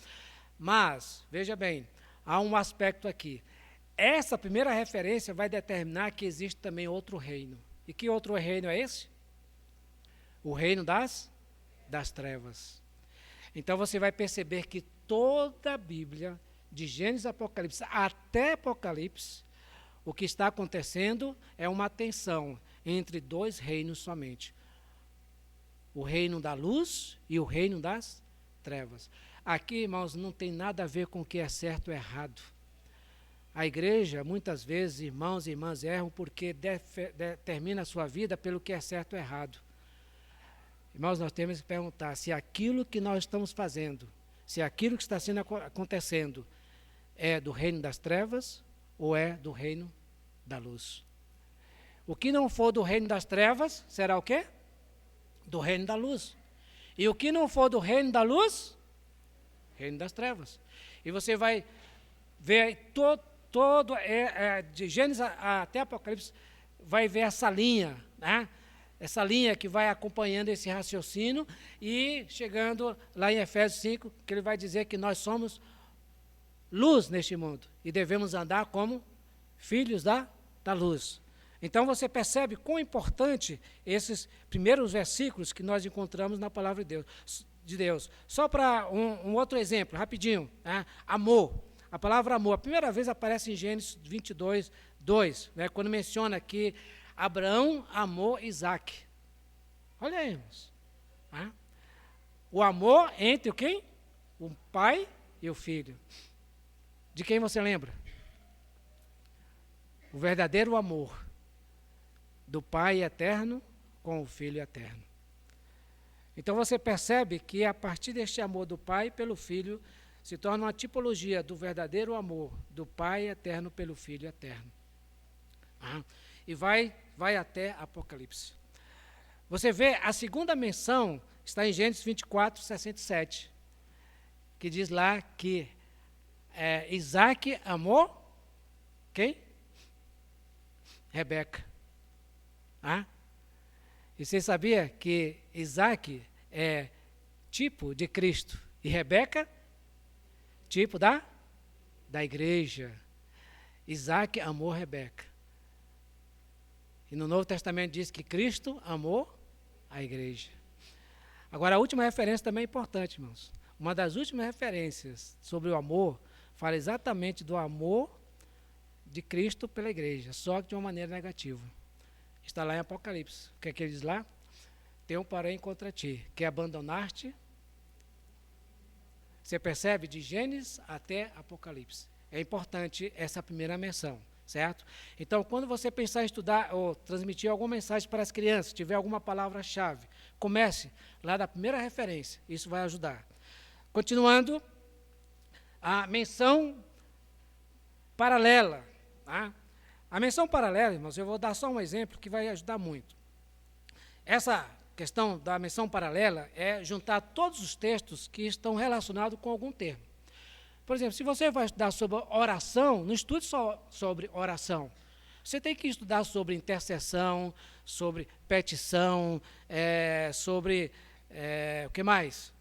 Mas, veja bem, há um aspecto aqui. Essa primeira referência vai determinar que existe também outro reino. E que outro reino é esse? O reino das trevas. Então você vai perceber que toda a Bíblia, de Gênesis a Apocalipse até Apocalipse, o que está acontecendo é uma tensão entre dois reinos somente. O reino da luz e o reino das trevas. Aqui, irmãos, não tem nada a ver com o que é certo ou errado. A igreja, muitas vezes, irmãos e irmãs erram porque determina a sua vida pelo que é certo ou errado. Irmãos, nós temos que perguntar se aquilo que nós estamos fazendo, se aquilo que está acontecendo é do reino das trevas ou é do reino da luz. O que não for do reino das trevas, será o quê? Do reino da luz. E o que não for do reino da luz, reino das trevas. E você vai ver de Gênesis até Apocalipse, vai ver essa linha, né? Essa linha que vai acompanhando esse raciocínio e chegando lá em Efésios 5, que ele vai dizer que nós somos luz neste mundo e devemos andar como filhos da luz. Então você percebe quão importante esses primeiros versículos que nós encontramos na palavra de Deus. Só para um outro exemplo, rapidinho, né? Amor. A palavra amor, a primeira vez aparece em Gênesis 22:2, né? Quando menciona que Abraão amou Isaac. Olha aí, irmãos. Né? O amor entre quem? O pai e o filho. De quem você lembra? O verdadeiro amor do pai eterno com o filho eterno. Então você percebe que a partir deste amor do pai pelo filho, se torna uma tipologia do verdadeiro amor do pai eterno pelo filho eterno. E vai até Apocalipse. Você vê, a segunda menção está em Gênesis 24:67, que diz lá que Isaac amou quem? Rebeca. E você sabia que Isaac é tipo de Cristo e Rebeca, tipo da igreja. Isaac amou Rebeca. E no Novo Testamento diz que Cristo amou a igreja. Agora, a última referência também é importante, irmãos. Uma das últimas referências sobre o amor fala exatamente do amor de Cristo pela igreja, só que de uma maneira negativa. Está lá em Apocalipse. O que é que ele diz lá? Tenho porém contra ti, que abandonaste. Você percebe? De Gênesis até Apocalipse. É importante essa primeira menção, certo? Então, quando você pensar em estudar ou transmitir alguma mensagem para as crianças, tiver alguma palavra-chave, comece lá da primeira referência. Isso vai ajudar. Continuando, a menção paralela. Tá? A menção paralela, irmãos, eu vou dar só um exemplo que vai ajudar muito. Essa questão da menção paralela é juntar todos os textos que estão relacionados com algum termo. Por exemplo, se você vai estudar sobre oração, não estude só sobre oração. Você tem que estudar sobre intercessão, sobre petição, sobre o que mais?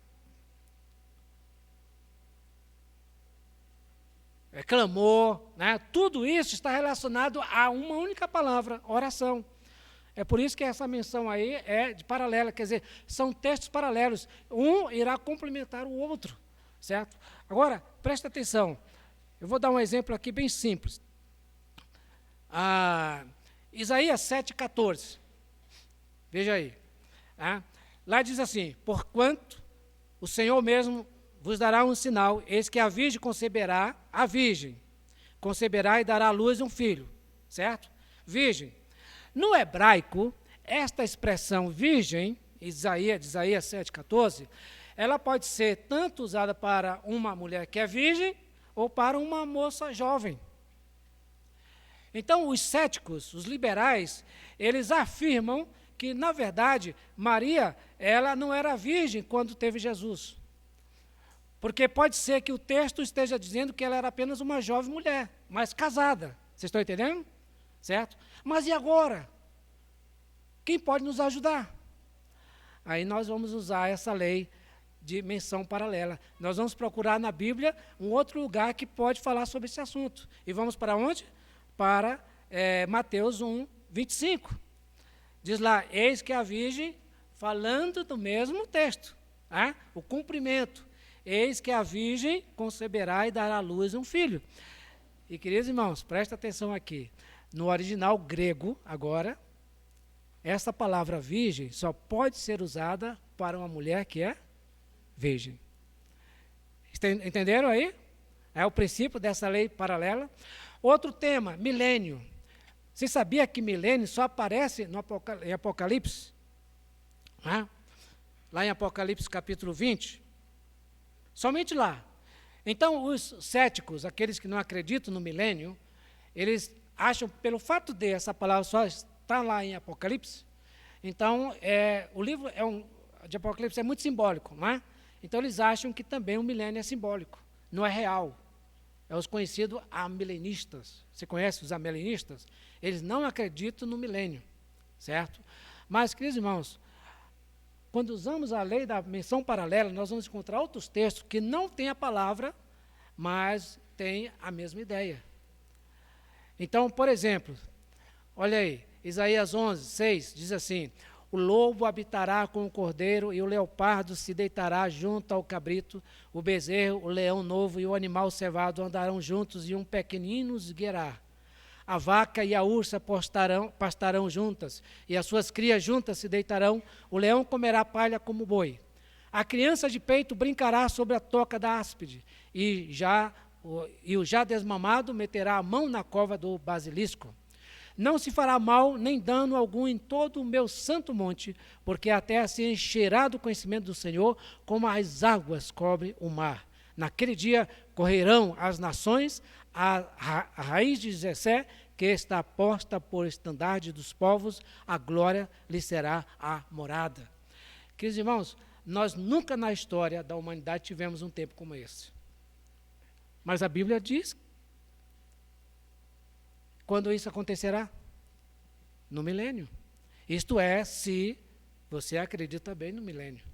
Clamor, né? Tudo isso está relacionado a uma única palavra, oração. É por isso que essa menção aí é de paralela, quer dizer, são textos paralelos. Um irá complementar o outro, certo? Agora, presta atenção. Eu vou dar um exemplo aqui bem simples. Isaías 7,14. Veja aí. Lá diz assim: porquanto o Senhor mesmo vos dará um sinal, eis que a virgem conceberá e dará à luz um filho. Certo? Virgem. No hebraico, esta expressão virgem, de Isaías 7,14, ela pode ser tanto usada para uma mulher que é virgem ou para uma moça jovem. Então, os céticos, os liberais, eles afirmam que, na verdade, Maria, ela não era virgem quando teve Jesus. Porque pode ser que o texto esteja dizendo que ela era apenas uma jovem mulher, mas casada. Vocês estão entendendo? Certo? Mas e agora? Quem pode nos ajudar? Aí nós vamos usar essa lei de menção paralela. Nós vamos procurar na Bíblia um outro lugar que pode falar sobre esse assunto. E vamos para onde? Para Mateus 1, 25. Diz lá: eis que a virgem, falando do mesmo texto, o cumprimento. Eis que a virgem conceberá e dará à luz um filho. E, queridos irmãos, presta atenção aqui. No original grego, agora, essa palavra virgem só pode ser usada para uma mulher que é virgem. Entenderam aí? É o princípio dessa lei paralela. Outro tema, milênio. Você sabia que milênio só aparece em Apocalipse? Lá em Apocalipse capítulo 20. Somente lá. Então, os céticos, aqueles que não acreditam no milênio, eles acham, pelo fato de essa palavra só estar lá em Apocalipse, então, o livro de Apocalipse é muito simbólico, não é? Então, eles acham que também o milênio é simbólico, não é real. É os conhecidos amilenistas. Você conhece os amilenistas? Eles não acreditam no milênio, certo? Mas, queridos irmãos, quando usamos a lei da menção paralela, nós vamos encontrar outros textos que não têm a palavra, mas têm a mesma ideia. Então, por exemplo, olha aí, Isaías 11, 6, diz assim: o lobo habitará com o cordeiro e o leopardo se deitará junto ao cabrito, o bezerro, o leão novo e o animal cevado andarão juntos e um pequenino esgueirá. A vaca e a ursa pastarão juntas, e as suas crias juntas se deitarão, o leão comerá palha como boi. A criança de peito brincará sobre a toca da áspide, e o já desmamado meterá a mão na cova do basilisco. Não se fará mal nem dano algum em todo o meu santo monte, porque a terra se encherá do conhecimento do Senhor, como as águas cobrem o mar. Naquele dia correrão as nações, a raiz de Jessé, que está posta por estandarte dos povos, a glória lhe será a morada. Queridos irmãos, nós nunca na história da humanidade tivemos um tempo como esse. Mas a Bíblia diz quando isso acontecerá? No milênio. Isto é, se você acredita bem no milênio.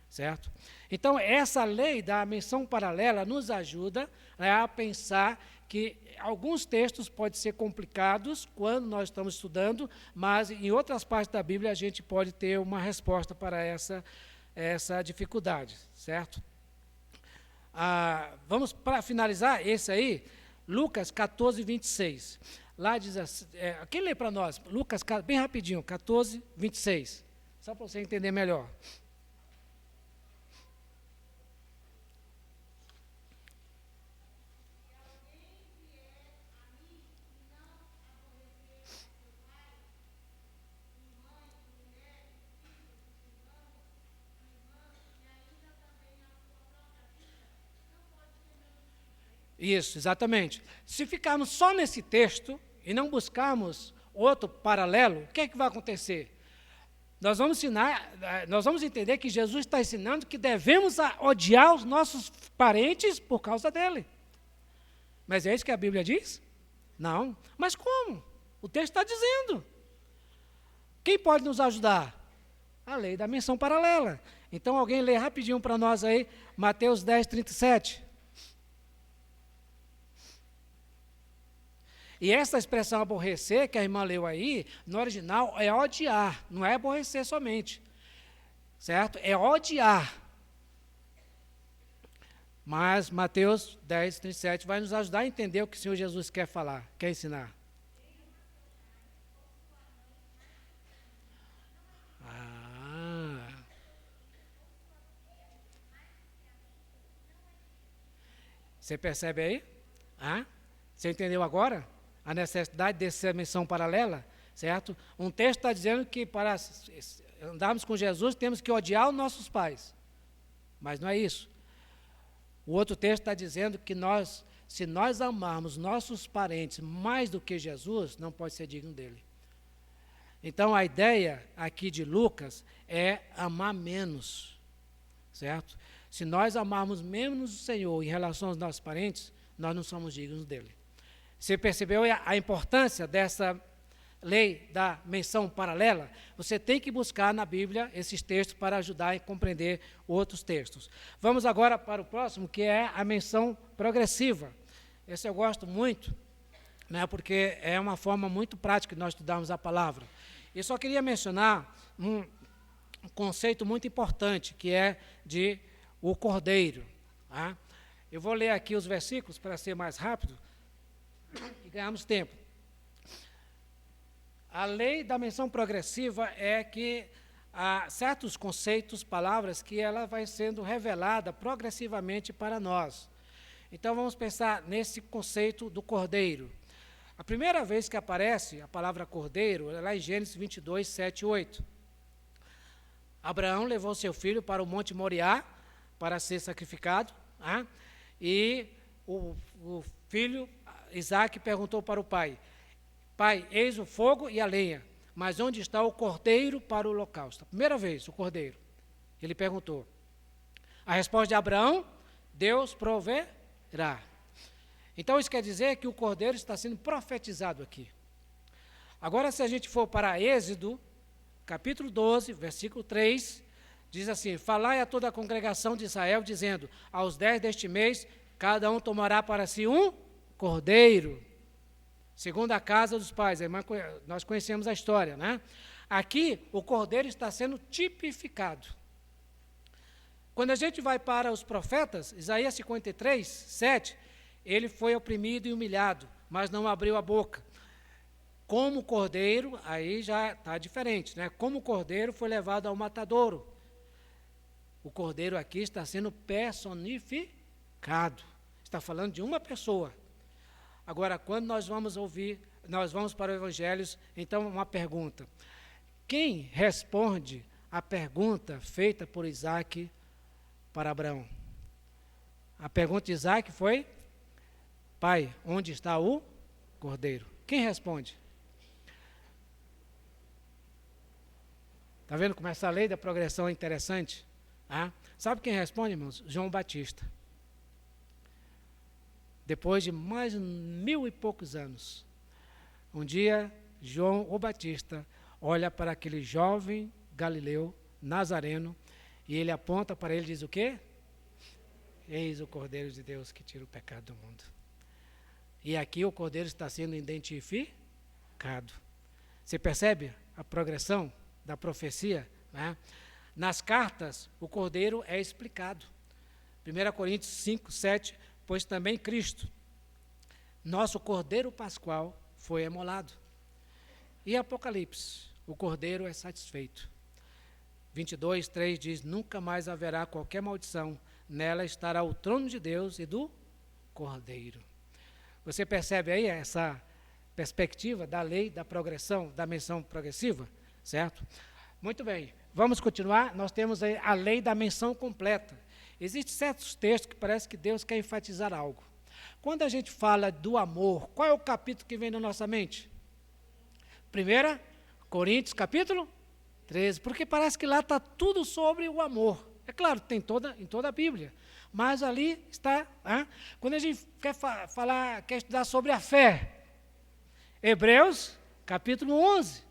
Certo? Então, essa lei da menção paralela nos ajuda a pensar que alguns textos podem ser complicados quando nós estamos estudando, mas em outras partes da Bíblia a gente pode ter uma resposta para essa dificuldade, certo? Vamos, para finalizar, esse aí, Lucas 14, 26. Lá diz assim, quem lê para nós? Lucas, bem rapidinho, 14, 26. Só para você entender melhor. Isso, exatamente. Se ficarmos só nesse texto e não buscarmos outro paralelo, o que é que vai acontecer? Nós vamos entender que Jesus está ensinando que devemos odiar os nossos parentes por causa dele. Mas é isso que a Bíblia diz? Não. Mas como? O texto está dizendo. Quem pode nos ajudar? A lei da menção paralela. Então, alguém lê rapidinho para nós aí, Mateus 10, 37. E essa expressão aborrecer, que a irmã leu aí, no original é odiar, não é aborrecer somente, certo? É odiar. Mas Mateus 10, 37 vai nos ajudar a entender o que o Senhor Jesus quer falar, quer ensinar. Você percebe aí? Você entendeu agora a necessidade dessa menção paralela? Certo? Um texto está dizendo que para andarmos com Jesus temos que odiar os nossos pais. Mas não é isso. O outro texto está dizendo que se nós amarmos nossos parentes mais do que Jesus, não pode ser digno dele. Então a ideia aqui de Lucas é amar menos. Certo? Se nós amarmos menos o Senhor em relação aos nossos parentes, nós não somos dignos dele. Você percebeu a importância dessa lei da menção paralela? Você tem que buscar na Bíblia esses textos para ajudar a compreender outros textos. Vamos agora para o próximo, que é a menção progressiva. Esse eu gosto muito, né, porque é uma forma muito prática de nós estudarmos a palavra. Eu só queria mencionar um conceito muito importante, que é de o cordeiro. Eu vou ler aqui os versículos para ser mais rápido e ganharmos tempo. A lei da menção progressiva é que há certos conceitos, palavras, que ela vai sendo revelada progressivamente para nós. Então, vamos pensar nesse conceito do cordeiro. A primeira vez que aparece a palavra cordeiro é lá em Gênesis 22, 7 e 8. Abraão levou seu filho para o Monte Moriá para ser sacrificado, e o filho, Isaque, perguntou para o pai: Pai, eis o fogo e a lenha, mas onde está o cordeiro para o holocausto? A primeira vez, o cordeiro. Ele perguntou. A resposta de Abraão: Deus proverá. Então, isso quer dizer que o cordeiro está sendo profetizado aqui. Agora, se a gente for para Êxodo, capítulo 12, versículo 3, diz assim: Falai a toda a congregação de Israel, dizendo: aos 10 deste mês, cada um tomará para si um cordeiro, segundo a casa dos pais. Nós conhecemos a história, né? Aqui, o cordeiro está sendo tipificado. Quando a gente vai para os profetas, Isaías 53, 7, ele foi oprimido e humilhado, mas não abriu a boca. Como cordeiro, aí já está diferente, né? Como cordeiro foi levado ao matadouro. O cordeiro aqui está sendo personificado. Está falando de uma pessoa. Agora, quando nós vamos para o Evangelho, então uma pergunta. Quem responde a pergunta feita por Isaque para Abraão? A pergunta de Isaque foi: Pai, onde está o cordeiro? Quem responde? Está vendo como essa lei da progressão é interessante? Sabe quem responde, irmãos? João Batista. Depois de mais de 1000 e poucos anos, um dia, João o Batista olha para aquele jovem galileu, nazareno, e ele aponta para ele e diz o quê? Eis o Cordeiro de Deus que tira o pecado do mundo. E aqui o Cordeiro está sendo identificado. Você percebe a progressão da profecia? Né? Nas cartas, o Cordeiro é explicado. 1 Coríntios 5, 7, pois também Cristo, nosso Cordeiro Pascual, foi emolado. E Apocalipse, o Cordeiro é satisfeito. 22, 3 diz: nunca mais haverá qualquer maldição, nela estará o trono de Deus e do Cordeiro. Você percebe aí essa perspectiva da lei da progressão, da menção progressiva? Certo? Muito bem, vamos continuar. Nós temos aí a lei da menção completa. Existem certos textos que parece que Deus quer enfatizar algo. Quando a gente fala do amor, qual é o capítulo que vem na nossa mente? 1 Coríntios, capítulo 13, porque parece que lá está tudo sobre o amor. É claro, tem em toda a Bíblia, mas ali está. Quando a gente quer estudar sobre a fé, Hebreus, capítulo 11.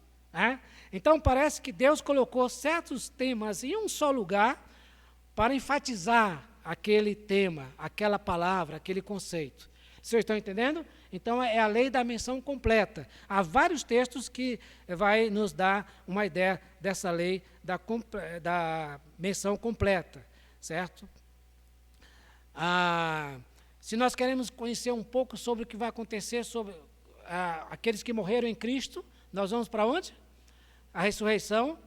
Então, parece que Deus colocou certos temas em um só lugar para enfatizar aquele tema, aquela palavra, aquele conceito. Vocês estão entendendo? Então, é a lei da menção completa. Há vários textos que vai nos dar uma ideia dessa lei da menção completa, certo? Se nós queremos conhecer um pouco sobre o que vai acontecer sobre aqueles que morreram em Cristo, nós vamos para onde? A ressurreição.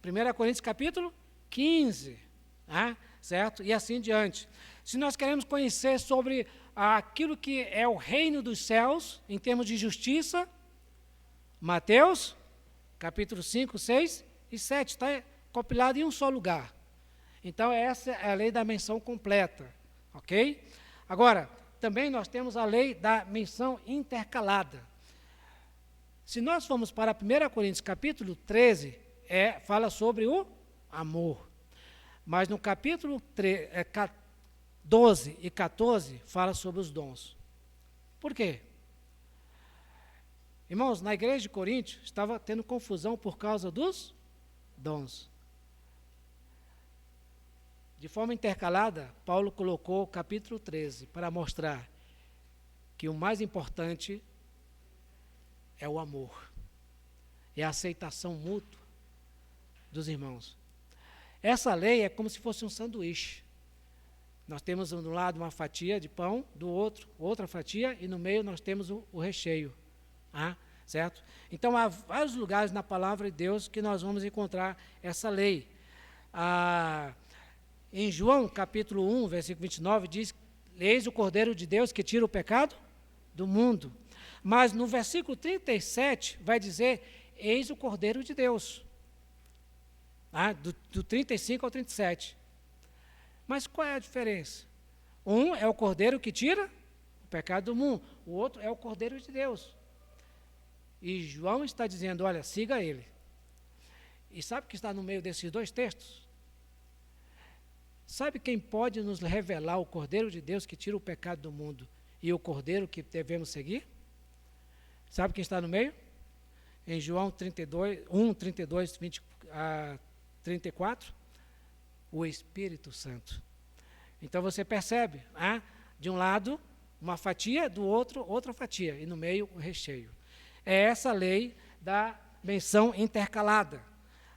1 Coríntios capítulo 15, certo? E assim diante. Se nós queremos conhecer sobre aquilo que é o reino dos céus, em termos de justiça, Mateus, capítulo 5, 6 e 7, está compilado em um só lugar. Então, essa é a lei da menção completa, ok? Agora, também nós temos a lei da menção intercalada. Se nós formos para 1 Coríntios capítulo 13, fala sobre o amor. Mas no capítulo 12 e 14, fala sobre os dons. Por quê? Irmãos, na igreja de Corinto, estava tendo confusão por causa dos dons. De forma intercalada, Paulo colocou o capítulo 13 para mostrar que o mais importante é o amor, é a aceitação mútua dos irmãos. Essa lei é como se fosse um sanduíche. Nós temos de um lado uma fatia de pão, do outro outra fatia, e no meio nós temos o recheio. Certo? Então, há vários lugares na palavra de Deus que nós vamos encontrar essa lei. Em João, capítulo 1, versículo 29, diz: eis o Cordeiro de Deus que tira o pecado do mundo. Mas no versículo 37 vai dizer: eis o Cordeiro de Deus. Do 35 ao 37. Mas qual é a diferença? Um é o Cordeiro que tira o pecado do mundo, o outro é o Cordeiro de Deus. E João está dizendo: olha, siga ele. E sabe o que está no meio desses dois textos? Sabe quem pode nos revelar o Cordeiro de Deus que tira o pecado do mundo e o Cordeiro que devemos seguir? Sabe quem está no meio? Em João 1, 32, 20 a 34, o Espírito Santo. Então você percebe, de um lado uma fatia, do outro outra fatia, e no meio o recheio. É essa lei da menção intercalada.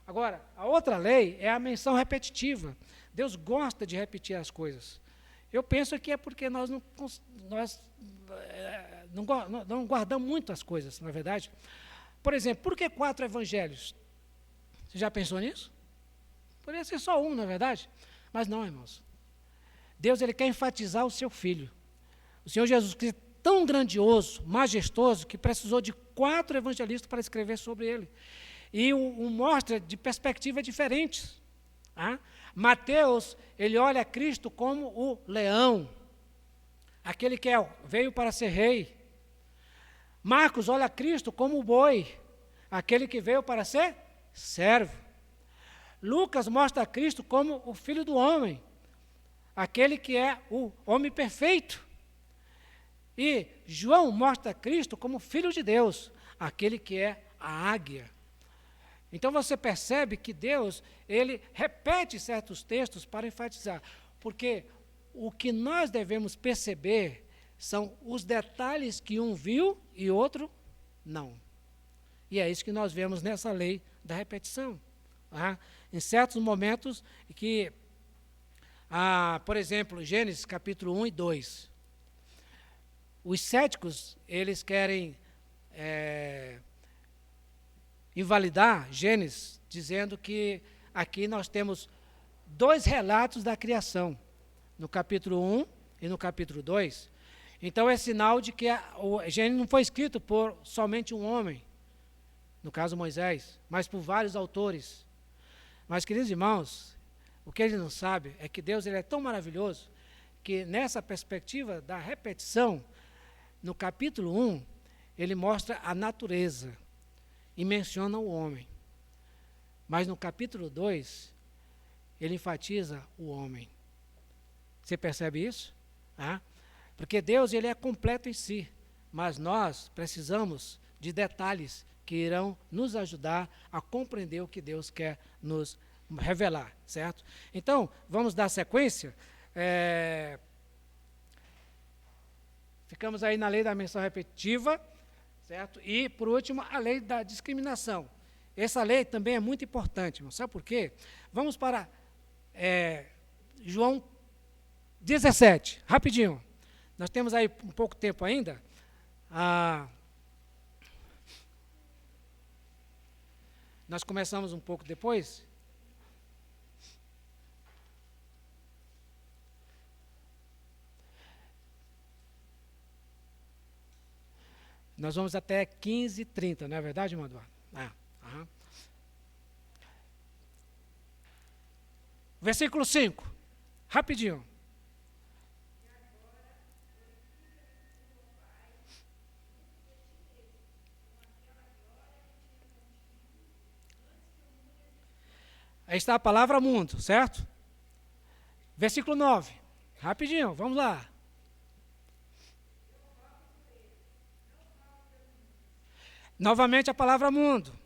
Agora, a outra lei é a menção repetitiva. Deus gosta de repetir as coisas. Eu penso que é porque nós não guardamos muito as coisas, na verdade. Por exemplo, por que 4 evangelhos? Você já pensou nisso? Poderia ser só um, na verdade. Mas não, irmãos. Deus, ele quer enfatizar o seu Filho. O Senhor Jesus Cristo é tão grandioso, majestoso, que precisou de 4 evangelistas para escrever sobre ele. E mostra de perspectivas diferentes. Mateus, ele olha Cristo como o leão, aquele que veio para ser rei. Marcos olha Cristo como o boi, aquele que veio para ser servo. Lucas mostra Cristo como o Filho do homem, aquele que é o homem perfeito. E João mostra Cristo como Filho de Deus, aquele que é a águia. Então você percebe que Deus, ele repete certos textos para enfatizar, porque o que nós devemos perceber são os detalhes que um viu e outro não. E é isso que nós vemos nessa lei da repetição. Em certos momentos que, por exemplo, Gênesis capítulo 1 e 2, os céticos, eles querem invalidar Gênesis, dizendo que aqui nós temos 2 relatos da criação, no capítulo 1 e no capítulo 2. Então é sinal de que o Gênesis não foi escrito por somente um homem, no caso Moisés, mas por vários autores. Mas, queridos irmãos, o que ele não sabe é que Deus, ele é tão maravilhoso que nessa perspectiva da repetição, no capítulo 1, ele mostra a natureza e menciona o homem. Mas no capítulo 2, ele enfatiza o homem. Você percebe isso? Porque Deus, ele é completo em si, mas nós precisamos de detalhes que irão nos ajudar a compreender o que Deus quer nos revelar, certo? Então, vamos dar sequência. Ficamos aí na lei da menção repetitiva, certo? E, por último, a lei da discriminação. Essa lei também é muito importante, irmão. Sabe por quê? Vamos para João 17, rapidinho. Nós temos aí um pouco tempo ainda. Nós começamos um pouco depois. Nós vamos até 15h30, não é verdade, irmão Eduardo? Versículo 5, rapidinho. Aí está a palavra mundo, certo? Versículo 9, rapidinho, vamos lá. Novamente a palavra mundo.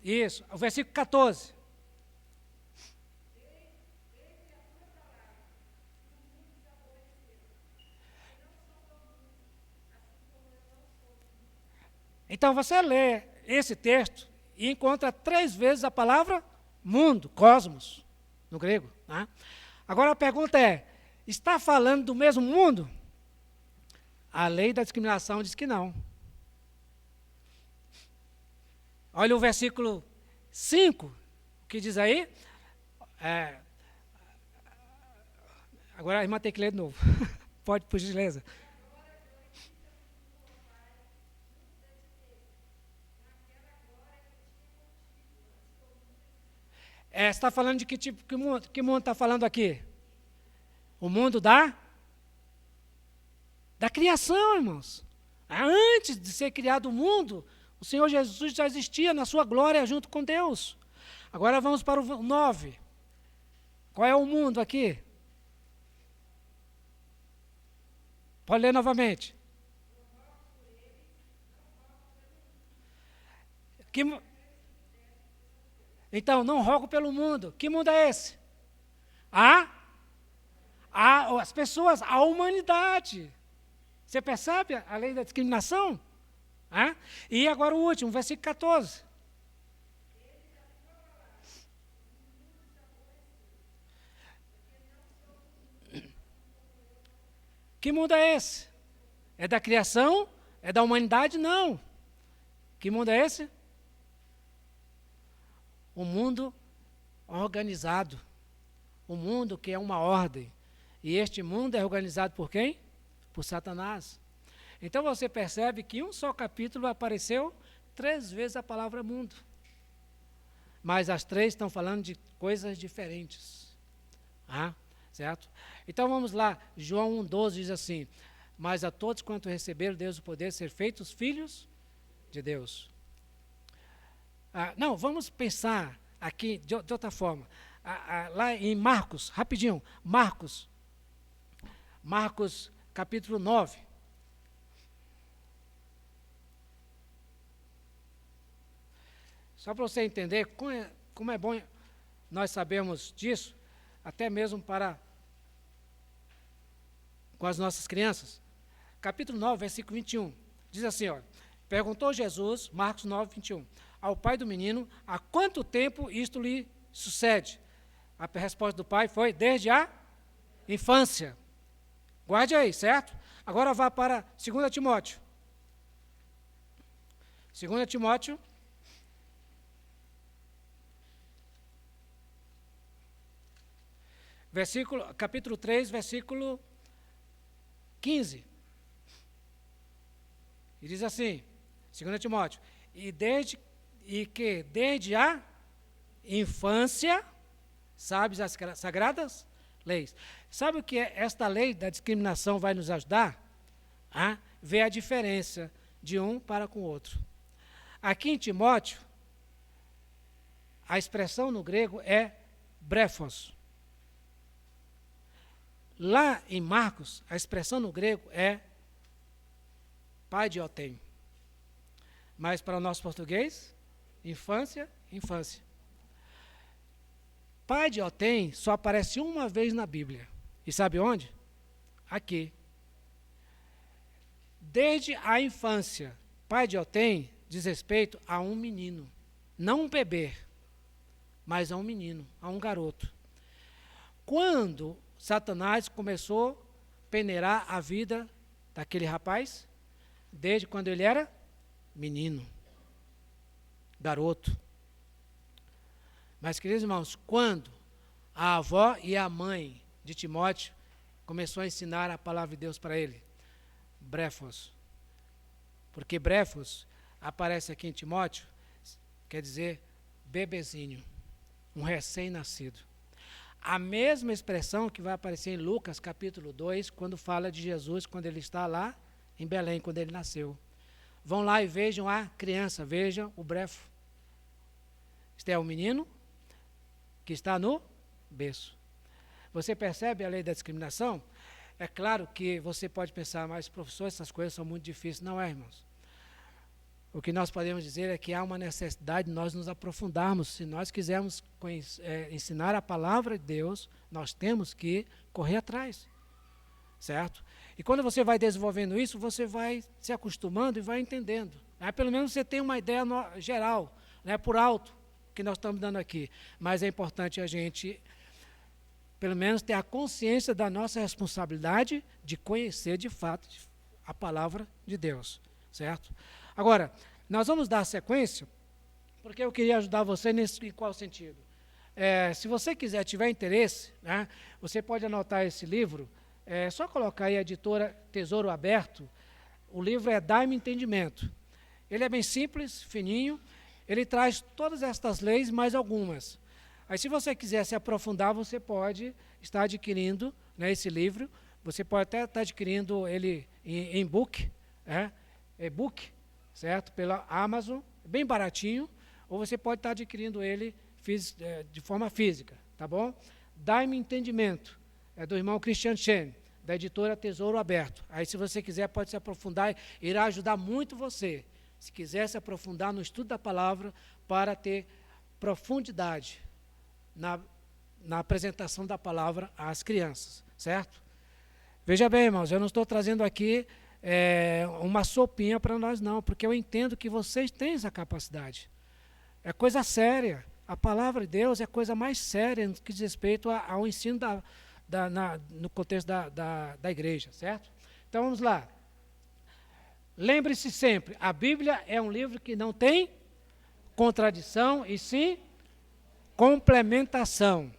Isso, o versículo 14. Então você lê esse texto e encontra 3 vezes a palavra mundo, cosmos, no grego. Né? Agora a pergunta é, está falando do mesmo mundo? A lei da discriminação diz que não. Olha o versículo 5, o que diz aí? Agora a irmã tem que ler de novo. Pode, por gentileza. Você está falando de que tipo, que mundo está falando aqui? O mundo da criação, irmãos. Antes de ser criado o mundo, o Senhor Jesus já existia na sua glória junto com Deus. Agora vamos para o 9. Qual é o mundo aqui? Pode ler novamente. Então, não rogo pelo mundo. Que mundo é esse? As pessoas, a humanidade. Você percebe a lei da discriminação? E agora o último, versículo 14. Que mundo é esse? É da criação? É da humanidade? Não. Que mundo é esse? O mundo organizado. O mundo que é uma ordem. E este mundo é organizado por quem? Por Satanás. Então você percebe que em um só capítulo apareceu 3 vezes a palavra mundo. Mas as 3 estão falando de coisas diferentes. Certo? Então vamos lá, João 1,12 diz assim, mas a todos quanto receberam Deus o poder de ser feitos filhos de Deus. Não, vamos pensar aqui de outra forma. Lá em Marcos, rapidinho, Marcos capítulo 9. Só para você entender como é bom nós sabermos disso, até mesmo com as nossas crianças. Capítulo 9, versículo 21. Diz assim, perguntou Jesus, Marcos 9, 21, ao pai do menino, há quanto tempo isto lhe sucede? A resposta do pai foi, desde a infância. Guarde aí, certo? Agora vá para 2 Timóteo. 2 Timóteo. Capítulo 3, versículo 15. E diz assim, 2 Timóteo, e que desde a infância, sabes as sagradas leis. Sabe o que esta lei da discriminação vai nos ajudar? Ver a diferença de um para com o outro. Aqui em Timóteo, a expressão no grego é brefos. Lá em Marcos, a expressão no grego é paidiotem. Mas para o nosso português, infância. Paidiotem só aparece uma vez na Bíblia. E sabe onde? Aqui. Desde a infância, paidiotem diz respeito a um menino. Não um bebê, mas a um menino, a um garoto. quando Satanás começou a peneirar a vida daquele rapaz? Desde quando ele era menino, garoto. Mas, queridos irmãos, quando a avó e a mãe de Timóteo começou a ensinar a palavra de Deus para ele? Brefos. Porque brefos aparece aqui em Timóteo, quer dizer bebezinho, um recém-nascido. A mesma expressão que vai aparecer em Lucas capítulo 2, quando fala de Jesus, quando ele está lá em Belém, quando ele nasceu. Vão lá e vejam a criança, vejam o brefo. Este é o menino que está no berço. Você percebe a lei da discriminação? É claro que você pode pensar, mas professor, essas coisas são muito difíceis. Não é, irmãos. O que nós podemos dizer é que há uma necessidade de nós nos aprofundarmos. Se nós quisermos ensinar a palavra de Deus, nós temos que correr atrás, certo? E quando você vai desenvolvendo isso, você vai se acostumando e vai entendendo. Né? Pelo menos você tem uma ideia geral, né, por alto, que nós estamos dando aqui. Mas é importante a gente, pelo menos, ter a consciência da nossa responsabilidade de conhecer de fato a palavra de Deus, certo? Agora, nós vamos dar sequência, porque eu queria ajudar você em qual sentido? Se você tiver interesse, né, você pode anotar esse livro, é só colocar aí a editora Tesouro Aberto, o livro é Dai-me Entendimento. Ele é bem simples, fininho, ele traz todas estas leis, mais algumas. Aí se você quiser se aprofundar, você pode estar adquirindo, né, esse livro, você pode até estar adquirindo ele em e-book, e-book, certo? Pela Amazon, bem baratinho, ou você pode estar adquirindo ele de forma física, tá bom? Dai-me Entendimento, é do irmão Christian Chen, da editora Tesouro Aberto. Aí se você quiser pode se aprofundar, irá ajudar muito você, se quiser se aprofundar no estudo da palavra, para ter profundidade na apresentação da palavra às crianças, certo? Veja bem, irmãos, eu não estou trazendo aqui uma sopinha para nós não, porque eu entendo que vocês têm essa capacidade. É coisa séria. A palavra de Deus é a coisa mais séria no que diz respeito ao ensino no contexto da igreja, certo? Então vamos lá. Lembre-se sempre, a Bíblia é um livro que não tem contradição e sim complementação,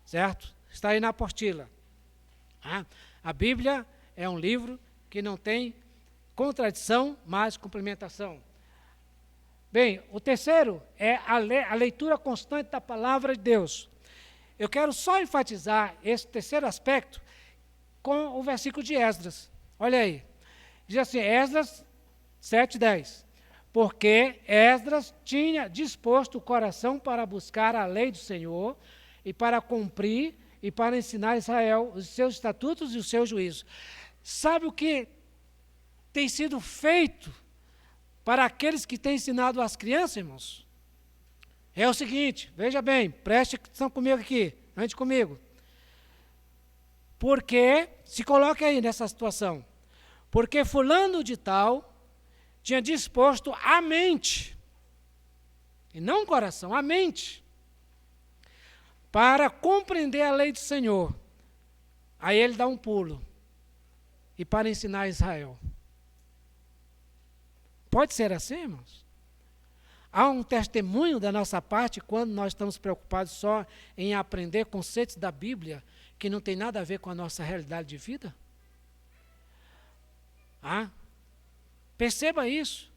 certo? Está aí na apostila. A Bíblia é um livro que não tem contradição, mas complementação. Bem, o terceiro é a leitura constante da palavra de Deus. Eu quero só enfatizar esse terceiro aspecto com o versículo de Esdras. Olha aí. Diz assim, Esdras 7:10. Porque Esdras tinha disposto o coração para buscar a lei do Senhor e para cumprir e para ensinar a Israel os seus estatutos e os seus juízos. Sabe o que tem sido feito para aqueles que têm ensinado as crianças, irmãos? É o seguinte, veja bem, preste atenção comigo aqui, ande comigo. Porque, se coloque aí nessa situação, porque fulano de tal tinha disposto a mente, e não o coração, a mente, para compreender a lei do Senhor. Aí ele dá um pulo, e para ensinar a Israel. Pode ser assim, irmãos? Há um testemunho da nossa parte quando nós estamos preocupados só em aprender conceitos da Bíblia que não tem nada a ver com a nossa realidade de vida? Perceba isso.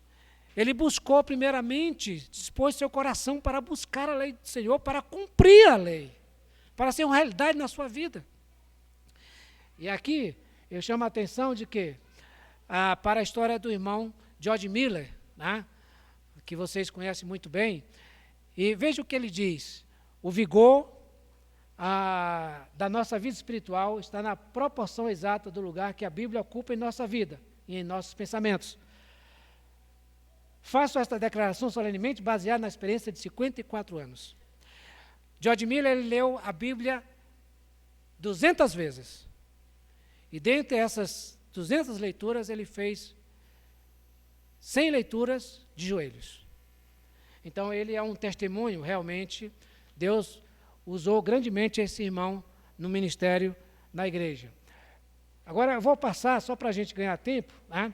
Ele buscou primeiramente, dispôs seu coração para buscar a lei do Senhor, para cumprir a lei, para ser uma realidade na sua vida. E aqui eu chamo a atenção de que, para a história do irmão George Miller, né, que vocês conhecem muito bem, e veja o que ele diz: o vigor da nossa vida espiritual está na proporção exata do lugar que a Bíblia ocupa em nossa vida e em nossos pensamentos. Faço esta declaração solenemente baseada na experiência de 54 anos. George Miller ele leu a Bíblia 200 vezes. E dentre essas 200 leituras, ele fez 100 leituras de joelhos. Então, ele é um testemunho, realmente. Deus usou grandemente esse irmão no ministério na igreja. Agora, eu vou passar, só para a gente ganhar tempo, né?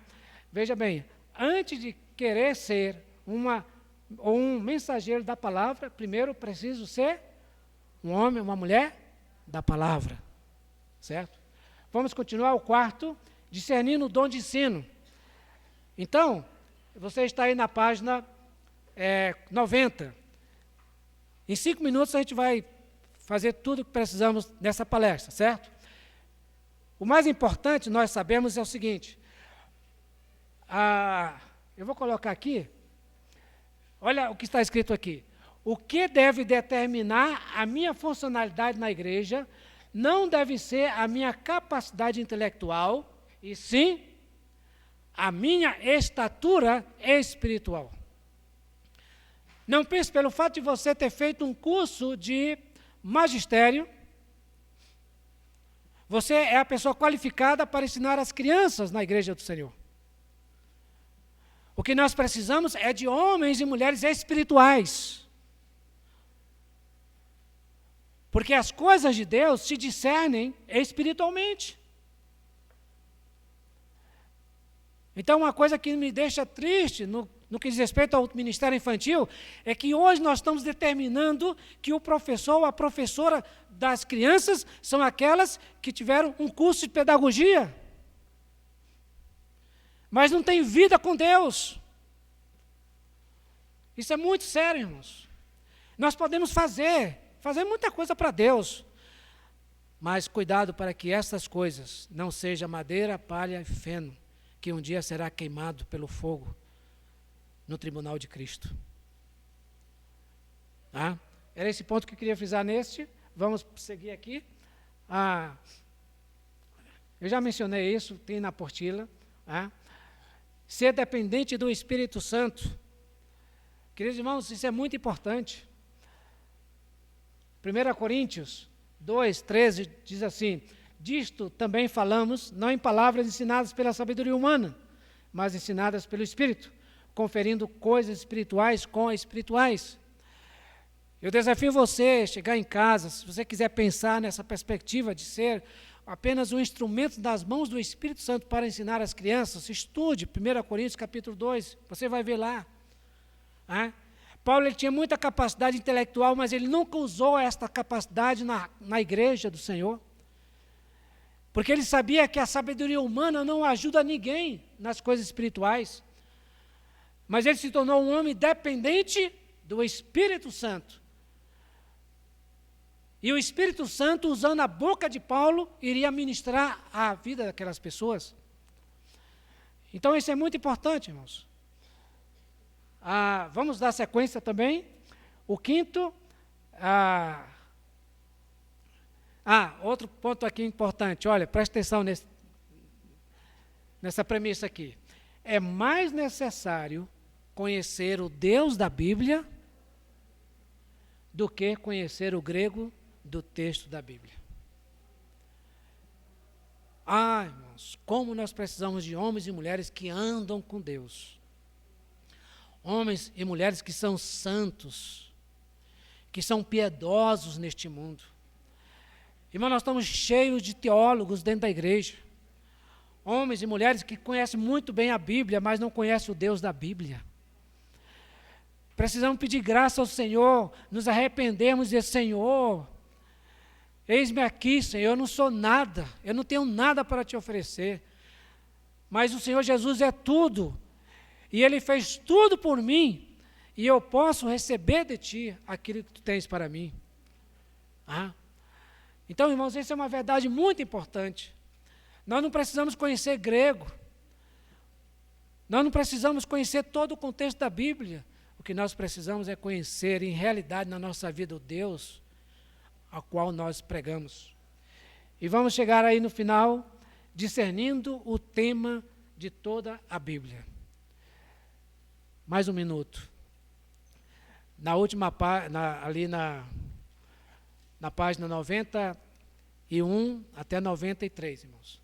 Veja bem, antes de querer ser um mensageiro da palavra, primeiro preciso ser um homem, uma mulher da palavra, certo? Vamos continuar o quarto, discernindo o dom de ensino. Então, você está aí na página 90. Em 5 minutos a gente vai fazer tudo o que precisamos nessa palestra, certo? O mais importante, nós sabemos, é o seguinte. Eu vou colocar aqui, olha o que está escrito aqui. O que deve determinar a minha funcionalidade na igreja não deve ser a minha capacidade intelectual, e sim a minha estatura espiritual. Não pense pelo fato de você ter feito um curso de magistério, você é a pessoa qualificada para ensinar as crianças na igreja do Senhor. O que nós precisamos é de homens e mulheres espirituais. Porque as coisas de Deus se discernem espiritualmente. Então, uma coisa que me deixa triste no que diz respeito ao ministério infantil é que hoje nós estamos determinando que o professor ou a professora das crianças são aquelas que tiveram um curso de pedagogia, mas não tem vida com Deus. Isso é muito sério, irmãos. Nós podemos fazer muita coisa para Deus, mas cuidado para que essas coisas não sejam madeira, palha e feno, que um dia será queimado pelo fogo no tribunal de Cristo. Era esse ponto que eu queria frisar neste. Vamos seguir aqui. Eu já mencionei isso, tem na apostila. Ser dependente do Espírito Santo. Queridos irmãos, isso é muito importante. 1 Coríntios 2:13 diz assim: disto também falamos, não em palavras ensinadas pela sabedoria humana, mas ensinadas pelo Espírito, conferindo coisas espirituais com espirituais. Eu desafio você a chegar em casa, se você quiser pensar nessa perspectiva de ser apenas um instrumento das mãos do Espírito Santo para ensinar as crianças, estude 1 Coríntios capítulo 2, você vai ver lá. Paulo ele tinha muita capacidade intelectual, mas ele nunca usou esta capacidade na igreja do Senhor. Porque ele sabia que a sabedoria humana não ajuda ninguém nas coisas espirituais. Mas ele se tornou um homem dependente do Espírito Santo. E o Espírito Santo, usando a boca de Paulo, iria ministrar a vida daquelas pessoas. Então isso é muito importante, irmãos. Vamos dar sequência também. O quinto, outro ponto aqui importante, olha, presta atenção nessa premissa aqui. É mais necessário conhecer o Deus da Bíblia do que conhecer o grego do texto da Bíblia. Irmãos, como nós precisamos de homens e mulheres que andam com Deus. Homens e mulheres que são santos, que são piedosos neste mundo. Irmão, nós estamos cheios de teólogos dentro da igreja. Homens e mulheres que conhecem muito bem a Bíblia, mas não conhecem o Deus da Bíblia. Precisamos pedir graça ao Senhor, nos arrependermos e dizer: Senhor, eis-me aqui, Senhor, eu não sou nada, eu não tenho nada para te oferecer, mas o Senhor Jesus é tudo, e Ele fez tudo por mim, e eu posso receber de Ti aquilo que Tu tens para mim. Então, irmãos, essa é uma verdade muito importante. Nós não precisamos conhecer grego, nós não precisamos conhecer todo o contexto da Bíblia. O que nós precisamos é conhecer em realidade na nossa vida o Deus ao qual nós pregamos. E vamos chegar aí no final, discernindo o tema de toda a Bíblia. Mais um minuto. Na última na página 91 até 93, irmãos.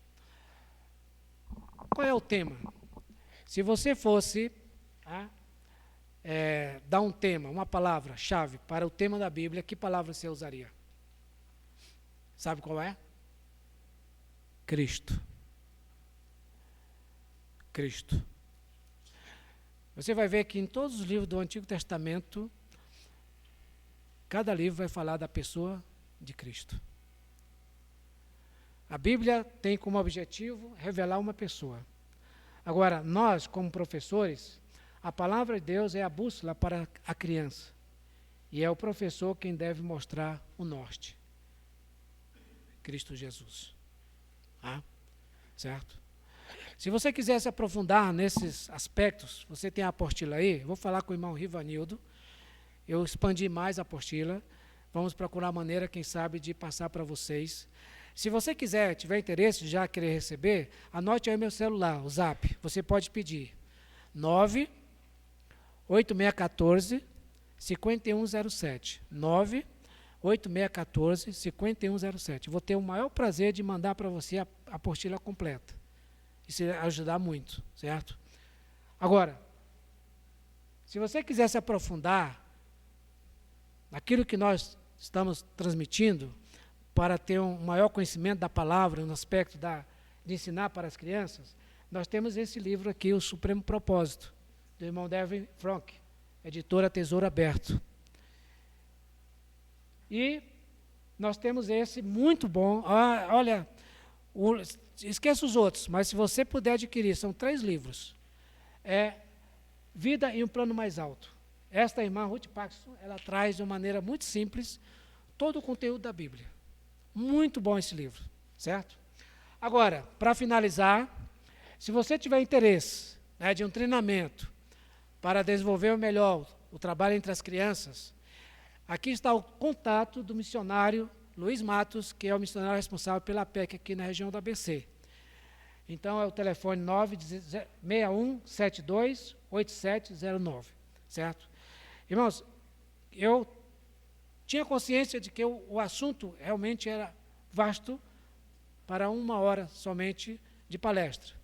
Qual é o tema? Se você fosse dar um tema, uma palavra-chave para o tema da Bíblia, que palavra você usaria? Sabe qual é? Cristo. Cristo. Você vai ver que em todos os livros do Antigo Testamento, cada livro vai falar da pessoa de Cristo. A Bíblia tem como objetivo revelar uma pessoa. Agora, nós, como professores, a palavra de Deus é a bússola para a criança. E é o professor quem deve mostrar o norte. Cristo Jesus. Certo? Se você quiser se aprofundar nesses aspectos, você tem a apostila aí, eu vou falar com o irmão Rivanildo, eu expandi mais a apostila, vamos procurar maneira, quem sabe, de passar para vocês. Se você quiser, tiver interesse, já querer receber, anote aí meu celular, o Zap, você pode pedir, 98614-5107, 98614-5107. Vou ter o maior prazer de mandar para você a apostila completa. Isso vai ajudar muito, certo? Agora, se você quiser se aprofundar naquilo que nós estamos transmitindo, para ter um maior conhecimento da palavra, no aspecto de ensinar para as crianças, nós temos esse livro aqui, O Supremo Propósito, do irmão Devin Frank, editora Tesouro Aberto. E nós temos esse muito bom. Olha, esqueça os outros, mas se você puder adquirir, são 3 livros. Vida em um Plano Mais Alto. Esta irmã Ruth Paxson, ela traz de uma maneira muito simples todo o conteúdo da Bíblia. Muito bom esse livro, certo? Agora, para finalizar, se você tiver interesse de um treinamento para desenvolver melhor o trabalho entre as crianças, aqui está o contato do missionário Luiz Matos, que é o missionário responsável pela PEC aqui na região do ABC. Então, é o telefone 961728709, certo? Irmãos, eu tinha consciência de que o assunto realmente era vasto para 1 hora somente de palestra.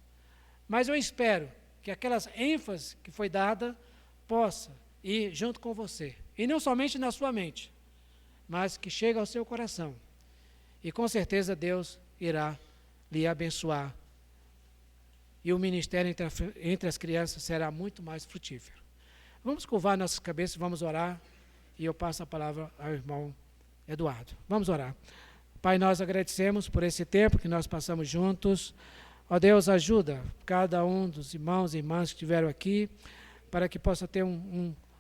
Mas eu espero que aquelas ênfases que foi dada possa ir junto com você. E não somente na sua mente, mas que chegue ao seu coração. E com certeza Deus irá lhe abençoar. E o ministério entre as crianças será muito mais frutífero. Vamos curvar nossas cabeças, vamos orar. E eu passo a palavra ao irmão Eduardo. Vamos orar. Pai, nós agradecemos por esse tempo que nós passamos juntos. Ó Deus, ajuda cada um dos irmãos e irmãs que estiveram aqui, para que possa ter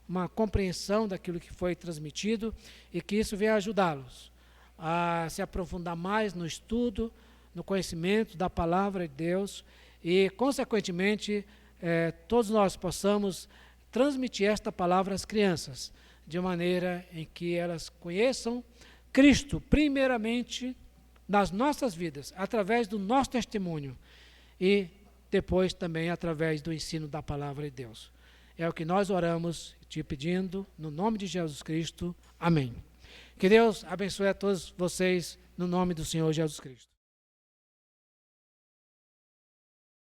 uma compreensão daquilo que foi transmitido e que isso venha ajudá-los a se aprofundar mais no estudo, no conhecimento da palavra de Deus e, consequentemente, todos nós possamos transmitir esta palavra às crianças, de maneira em que elas conheçam Cristo, primeiramente, nas nossas vidas, através do nosso testemunho e depois também através do ensino da palavra de Deus. É o que nós oramos, te pedindo, no nome de Jesus Cristo. Amém. Que Deus abençoe a todos vocês, no nome do Senhor Jesus Cristo.